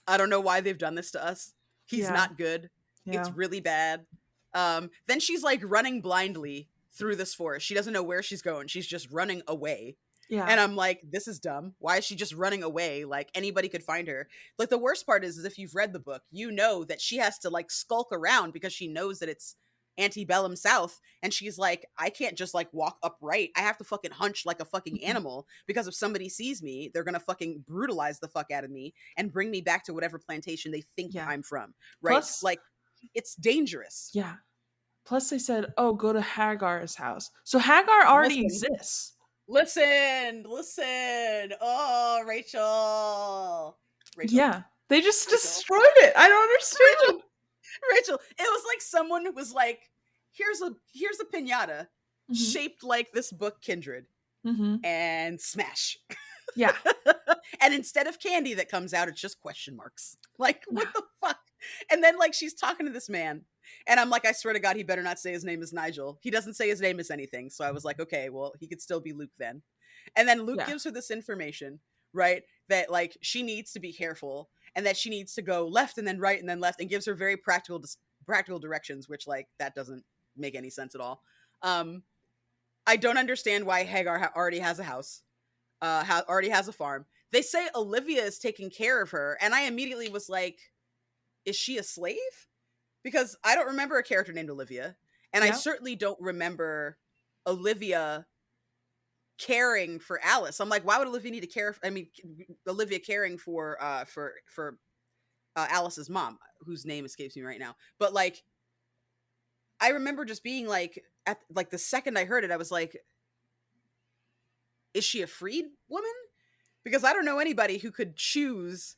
I don't know why they've done this to us. He's Yeah, not good. It's yeah, really bad. Then she's like running blindly through this forest. She doesn't know where she's going. She's just running away. yeah, And I'm like, this is dumb. Why is she just running away? Like anybody could find her. Like the worst part is if you've read the book, you know that she has to like skulk around because she knows that it's antebellum South. And she's like, I can't just like walk upright. I have to fucking hunch like a fucking mhm, animal because if somebody sees me, they're gonna fucking brutalize the fuck out of me and bring me back to whatever plantation they think yeah. I'm from. Right? Plus, Like it's dangerous. yeah. Plus, they said, "Oh, go to Hagar's house." So Hagar already Listen, exists. listen. Oh, Rachel, Yeah, they just Rachel, destroyed it. I don't Rachel, understand. Rachel. It was like someone was like, here's a pinata Hmm. shaped like this book, Kindred, Hmm. and smash. Yeah, And instead of candy that comes out, it's just question marks. Like, what yeah, the fuck? And then, like, she's talking to this man. And I'm like, I swear to God, he better not say his name is Nigel. He doesn't say his name is anything. So I was like, okay, well, he could still be Luke then. And then Luke yeah, gives her this information, right? That, like, she needs to be careful and that she needs to go left and then right and then left and gives her very practical directions, which, like, that doesn't make any sense at all. Um, I don't understand why Hagar already has a house, already has a farm. They say Olivia is taking care of her, and I immediately was like, is she a slave? Because I don't remember a character named Olivia, and I yeah, certainly don't remember Olivia caring for Alice. I'm like, why would Olivia need to care? I mean, Olivia caring for Alice's mom, whose name escapes me right now. But like, I remember just being like, at like the second I heard it, I was like, is she a freed woman? Because I don't know anybody who could choose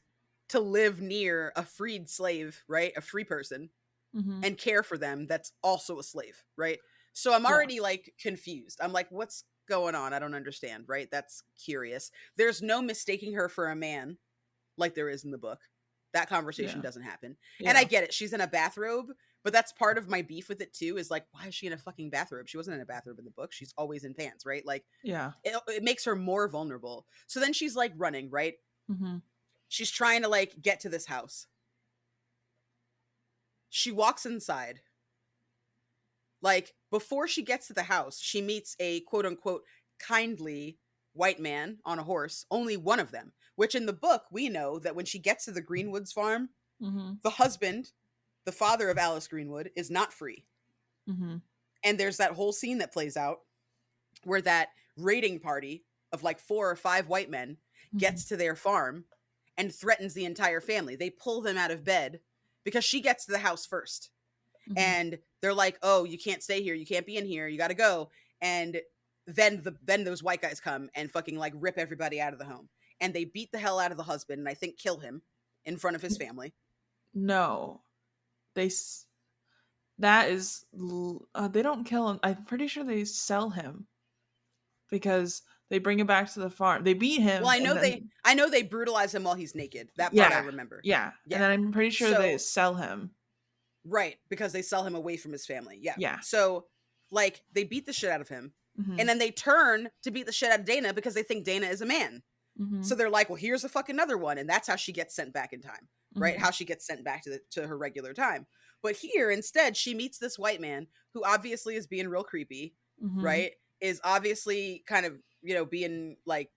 to live near a freed slave, right? A free person hmm, and care for them that's also a slave, right? So I'm yeah, already like confused. I'm like, what's going on? I don't understand, right? That's curious. There's no mistaking her for a man like there is in the book. That conversation yeah, doesn't happen. And I yeah, get it. She's in a bathrobe, but that's part of my beef with it too is like, why is she in a fucking bathrobe? She wasn't in a bathrobe in the book. She's always in pants, right? Like, yeah. it makes her more vulnerable. So then she's like running, right? Hmm. She's trying to like get to this house. She walks inside. Like before she gets to the house, she meets a quote unquote kindly white man on a horse, only one of them, which in the book we know that when she gets to the Greenwoods farm, Hmm. the husband, the father of Alice Greenwood, is not free. Hmm. And there's that whole scene that plays out where that raiding party of like 4 or 5 white men Hmm. gets to their farm and threatens the entire family. They pull them out of bed because she gets to the house first. Hmm. And they're like, "Oh, you can't stay here. You can't be in here. You got to go." And then those white guys come and fucking like rip everybody out of the home. And they beat the hell out of the husband and I think kill him in front of his family. No, they. That is. They don't kill him. I'm pretty sure they sell him because they bring him back to the farm. They beat Well, him, and then I know they brutalize him while he's naked. That part I yeah, remember. yeah, and Yeah. then I'm pretty sure they So sell him. right, because they sell him away from his family. Yeah. Yeah. So, like, they beat the shit out of him. Hmm. And then they turn to beat the shit out of Dana because they think Dana is a man. Hmm. So they're like, well, here's a fucking another one. And that's how she gets sent back in time, right? Hmm. How she gets sent back to her regular time. But here, instead, she meets this white man who obviously is being real creepy, Hmm. right? Is obviously kind of, being like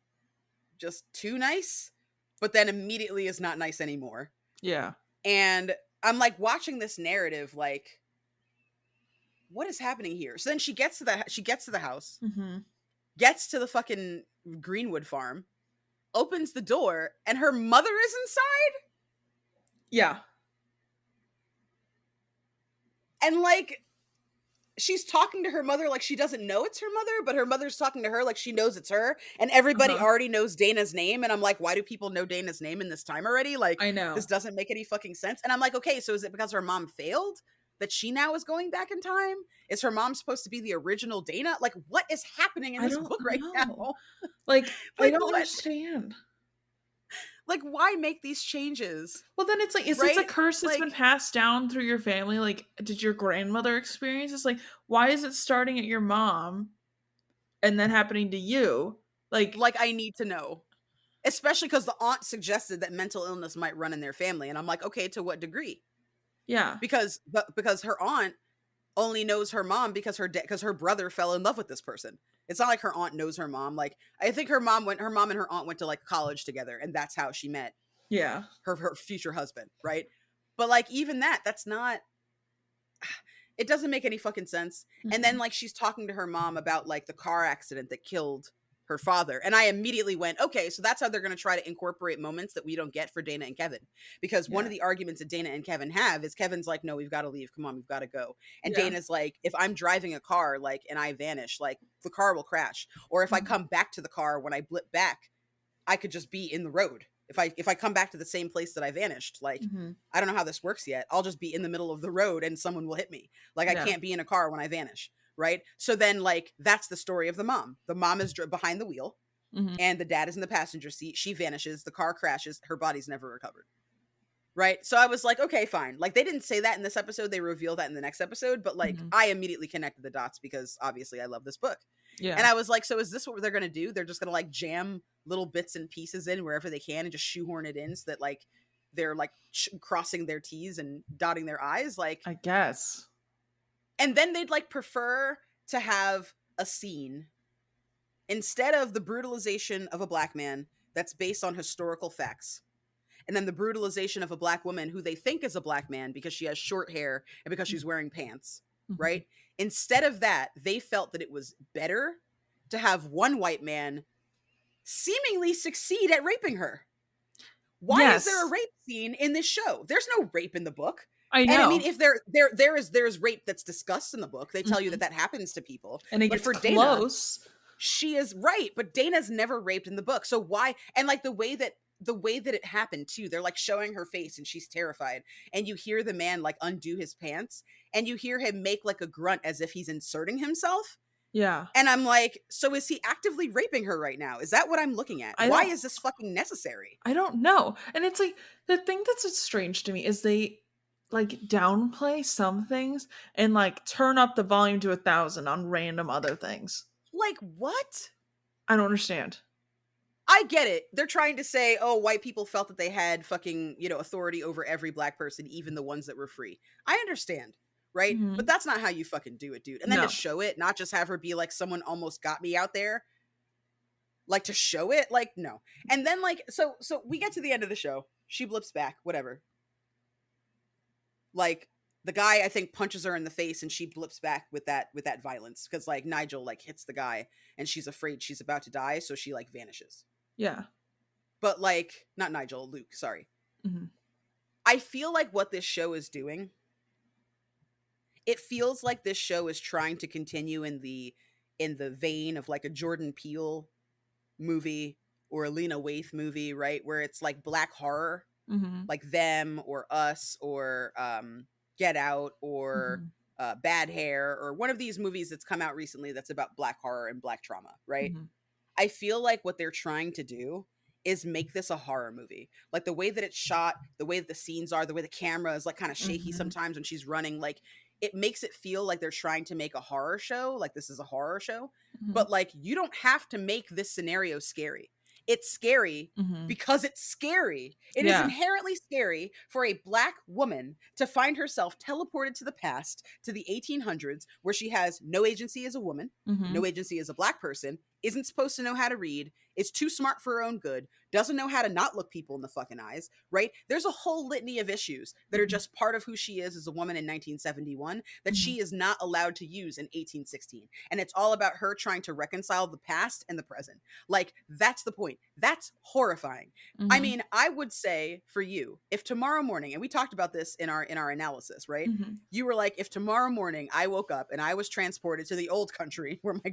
just too nice, but then immediately is not nice anymore. Yeah. And I'm like watching this narrative, like, what is happening here? So then she gets to the house, Hmm. gets to the fucking Greenwood farm, opens the door, and her mother is inside. Yeah. And like, she's talking to her mother like she doesn't know it's her mother, but her mother's talking to her like she knows it's her. And everybody Uh-huh. already knows Dana's name. And I'm like, why do people know Dana's name in this time already? Like, I know. this doesn't make any fucking sense. And I'm like, okay, so is it because her mom failed that she now is going back in time? Is her mom supposed to be the original Dana? Like, what is happening in I this don't book right know. now? Like, I Like, don't what? understand. Like, why make these changes? Well, then it's like, is this a Right? curse that's been Like, passed down through your family? Like, did your grandmother experience this? Like, why is it starting at your mom and then happening to you? Like, I need to know. Especially because the aunt suggested that mental illness might run in their family. And I'm like, okay, to what degree? yeah, Because her aunt only knows her mom because because her brother fell in love with this person. It's not like her aunt knows her mom. Like, I think her mom and her aunt went to like college together, and that's how she met yeah. her future husband, right? But like, even that's not, it doesn't make any fucking sense. And then Mhm. like, she's talking to her mom about like the car accident that killed her father, and I immediately went, okay, so that's how they're going to try to incorporate moments that we don't get for Dana and Kevin. Because one Yeah, of the arguments that Dana and Kevin have is Kevin's like, no, we've got to leave, come on, we've got to go. And yeah. Dana's like, if I'm driving a car, like, and I vanish, like, the car will crash. Or if I Mhm. come back to the car, when I blip back, I could just be in the road. If I come back to the same place that I vanished, like, Mhm. I don't know how this works yet. I'll just be in the middle of the road and someone will hit me. Like, I Yeah. can't be in a car when I vanish, right? So then, like, that's the story of the mom. The mom is behind the wheel Mhm. and the dad is in the passenger seat. She vanishes, the car crashes, her body's never recovered. Right? So I was like, okay, fine. Like, they didn't say that in this episode, they reveal that in the next episode, but like, Mhm. I immediately connected the dots because obviously I love this book. And Yeah. I was like, so is this what they're going to do? They're just going to like jam little bits and pieces in wherever they can and just shoehorn it in so that like they're like crossing their T's and dotting their I's, like, I guess. and then they'd like prefer to have a scene instead of the brutalization of a black man that's based on historical facts, and then the brutalization of a black woman who they think is a black man because she has short hair and because she's wearing pants, Mhm. right? Instead of that, they felt that it was better to have one white man seemingly succeed at raping her. Why is there a Yes, rape scene in this show? There's no rape in the book. I And I mean, know. if there's rape that's discussed in the book, they tell you that Mhm. that happens to people. And it But gets for Dana, close. she is right, but Dana's never raped in the book. So why? And like the way that it happened too, they're like showing her face and she's terrified. And you hear the man like undo his pants and you hear him make like a grunt as if he's inserting himself. Yeah. And I'm like, so is he actively raping her right now? Is that what I'm looking at? I Why don't is this fucking necessary? I don't know. And it's like the thing that's just strange to me is they like downplay some things and like turn up the volume to 1,000 on random other things. Like, what? I don't understand. I get it. They're trying to say, oh, white people felt that they had fucking, authority over every black person, even the ones that were free. I understand, right? But Mhm. that's not how you fucking do it, dude. And then to No. show it, not just have her be like, someone almost got me out there, like to show it, like, no. And then like, so we get to the end of the show. She blips back, whatever. Like, the guy I think punches her in the face and she blips back with that violence because like Nigel like hits the guy and she's afraid she's about to die, so she like vanishes. Yeah. But like, not Nigel, Luke, sorry. Mhm. I feel like what this show is doing, it feels like this show is trying to continue in the vein of like a Jordan Peele movie or a Lena Waithe movie, right? Where it's like black horror, Mhm. like Them or Us or Get Out or Mhm. Bad Hair or one of these movies that's come out recently that's about black horror and black trauma, right? Mhm. I feel like what they're trying to do is make this a horror movie. Like the way that it's shot, the way that the scenes are, the way the camera is like kind of shaky Mhm. sometimes when she's running, like it makes it feel like they're trying to make a horror show, like this is a horror show. Mhm. But like you don't have to make this scenario scary. It's scary Mhm. because it's scary. It is Yeah. inherently scary for a black woman to find herself teleported to the past, to the 1800s, where she has no agency as a woman, no Mhm. agency as a black person, isn't supposed to know how to read, is too smart for her own good, doesn't know how to not look people in the fucking eyes, right? There's a whole litany of issues that are Mhm. just part of who she is as a woman in 1971 that Mhm. she is not allowed to use in 1816. And it's all about her trying to reconcile the past and the present. Like, that's the point. That's horrifying. I Mhm. mean, I would say for you, if tomorrow morning, and we talked about this in our analysis, right? Mhm. You were like, if tomorrow morning I woke up and I was transported to the old country where my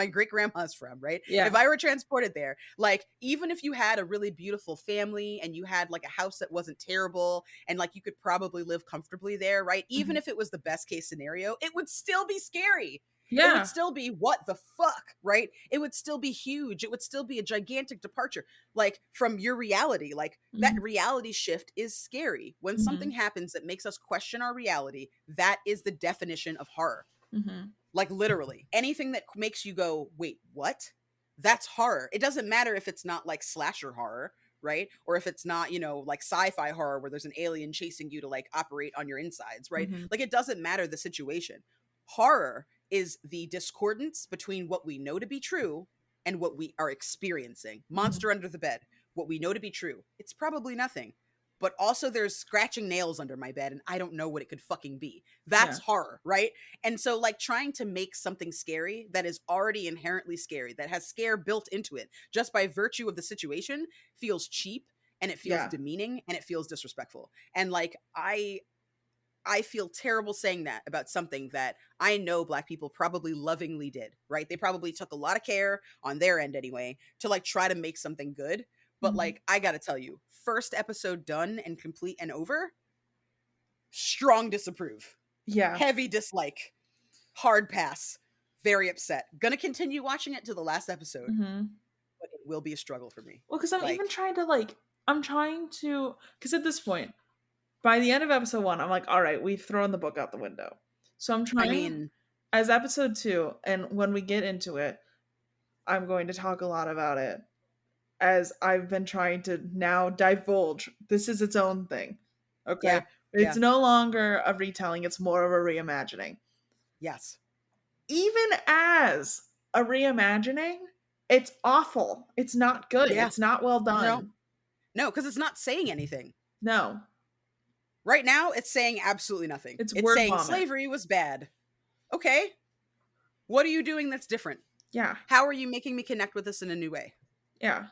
great grandma's from, right? If Yeah. I were transported there, like, even if you had a really beautiful family and you had like a house that wasn't terrible and like you could probably live comfortably there, right? Even Mhm. if it was the best case scenario, it would still be scary. It would Yeah. still be what the fuck, right? It would still be huge. It would still be a gigantic departure, like from your reality. Like that Mhm. reality shift is scary. When something Mhm. happens that makes us question our reality, that is the definition of horror. Mhm. Like literally anything that makes you go, wait, what? That's horror. It doesn't matter if it's not like slasher horror, right? Or if it's not, you know, like sci-fi horror where there's an alien chasing you to like operate on your insides, right? Mhm. Like it doesn't matter the situation. Horror is the discordance between what we know to be true and what we are experiencing. Mhm. Monster under the bed, what we know to be true. It's probably nothing. But also there's scratching nails under my bed and I don't know what it could fucking be. That's Yeah. horror, right? And so like trying to make something scary that is already inherently scary, that has scare built into it just by virtue of the situation feels cheap and it feels Yeah. demeaning and it feels disrespectful. And like I feel terrible saying that about something that I know Black people probably lovingly did, right? They probably took a lot of care on their end anyway to like try to make something good. But Mhm. like, I gotta tell you, first episode done and complete and over, strong disapprove, Yeah. heavy dislike, hard pass, very upset. Gonna continue watching it to the last episode, Mhm. but it will be a struggle for me. Well, because I'm even Like, trying to like, I'm trying to, because at this point, by the end of episode one, I'm like, all right, we've thrown the book out the window. So I'm I trying, mean, as episode two, and when we get into it, I'm going to talk a lot about it as I've been trying to now divulge. This is its own thing. Okay. yeah, It's yeah, no longer a retelling, it's more of a reimagining. yes, Even as a reimagining, it's awful. It's not good. yeah, It's not well no, done. no, because it's not saying anything. No. Right now, it's saying absolutely nothing. It's It's word saying vomit. slavery was bad. Okay, what are you doing that's different? Yeah. How are you making me connect with this in a new way? Yeah.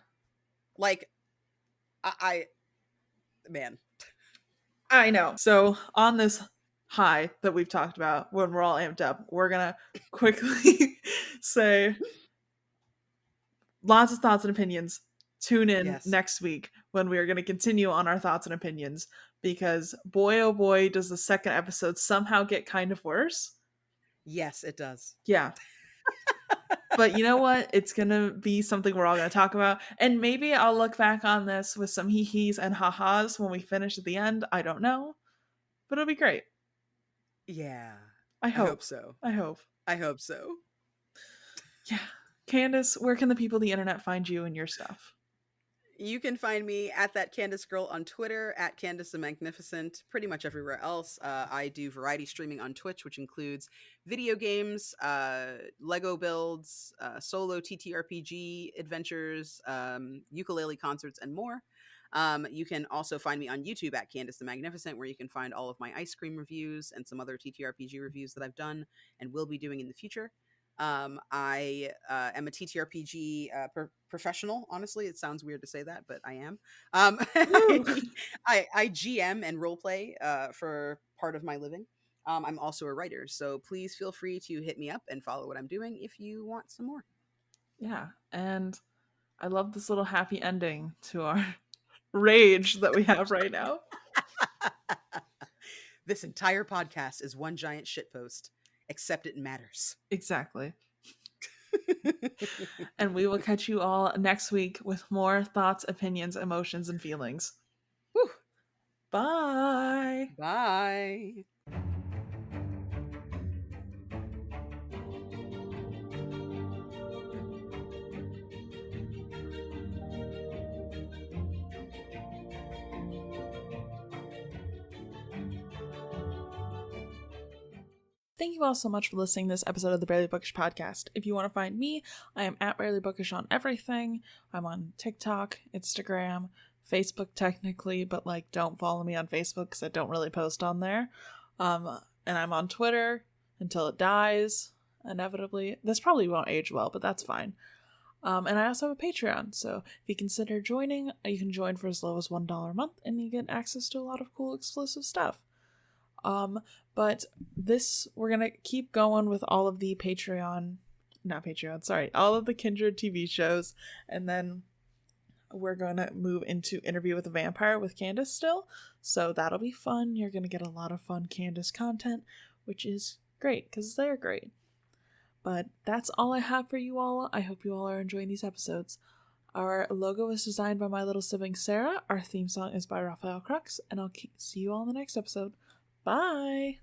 Like, I man, I know. So on this high that we've talked about when we're all amped up, we're gonna quickly say lots of thoughts and opinions. Tune in yes, next week when we are going to continue on our thoughts and opinions because boy oh boy does the second episode somehow get kind of worse. yes, it does. Yeah. But you know what? It's going to be something we're all going to talk about. And maybe I'll look back on this with some hee hees and ha ha's when we finish at the end. I don't know. But it'll be great. Yeah, I I hope hope. so. I hope. I hope so. Yeah. Candace, where can the people of the internet find you and your stuff? You can find me at that Candace girl on Twitter, at Candace the Magnificent, pretty much everywhere else. I do variety streaming on Twitch, which includes video games, Lego builds, solo TTRPG adventures, ukulele concerts, and more. You can also find me on YouTube at Candace the Magnificent, where you can find all of my ice cream reviews and some other TTRPG reviews that I've done and will be doing in the future. I am a TTRPG professional. Honestly, it sounds weird to say that, but I am. Woo! I GM and roleplay for part of my living. I'm also a writer, so please feel free to hit me up and follow what I'm doing if you want some more. Yeah. And I love this little happy ending to our rage that we have right now. This entire podcast is one giant shitpost, except it matters. Exactly. And we will catch you all next week with more thoughts, opinions, emotions, and feelings. Whew. Bye. Bye. Thank you all so much for listening to this episode of the Barely Bookish podcast. If you want to find me, I am at Barely Bookish on everything. I'm on TikTok, Instagram, Facebook technically, but like don't follow me on Facebook because I don't really post on there. And I'm on Twitter until it dies, inevitably. This probably won't age well, but that's fine. And I also have a Patreon, so if you consider joining, you can join for as low as $1 a month, and you get access to a lot of cool exclusive stuff. But we're gonna keep going with all of the all of the Kindred TV shows, and then we're gonna move into Interview with a Vampire with Candace still, so that'll be fun. You're gonna get a lot of fun Candace content, which is great, because they're great. But that's all I have for you all. I hope you all are enjoying these episodes. Our logo is designed by my little sibling Sarah. Our theme song is by Raphael Crux, and I'll see you all in the next episode. Bye!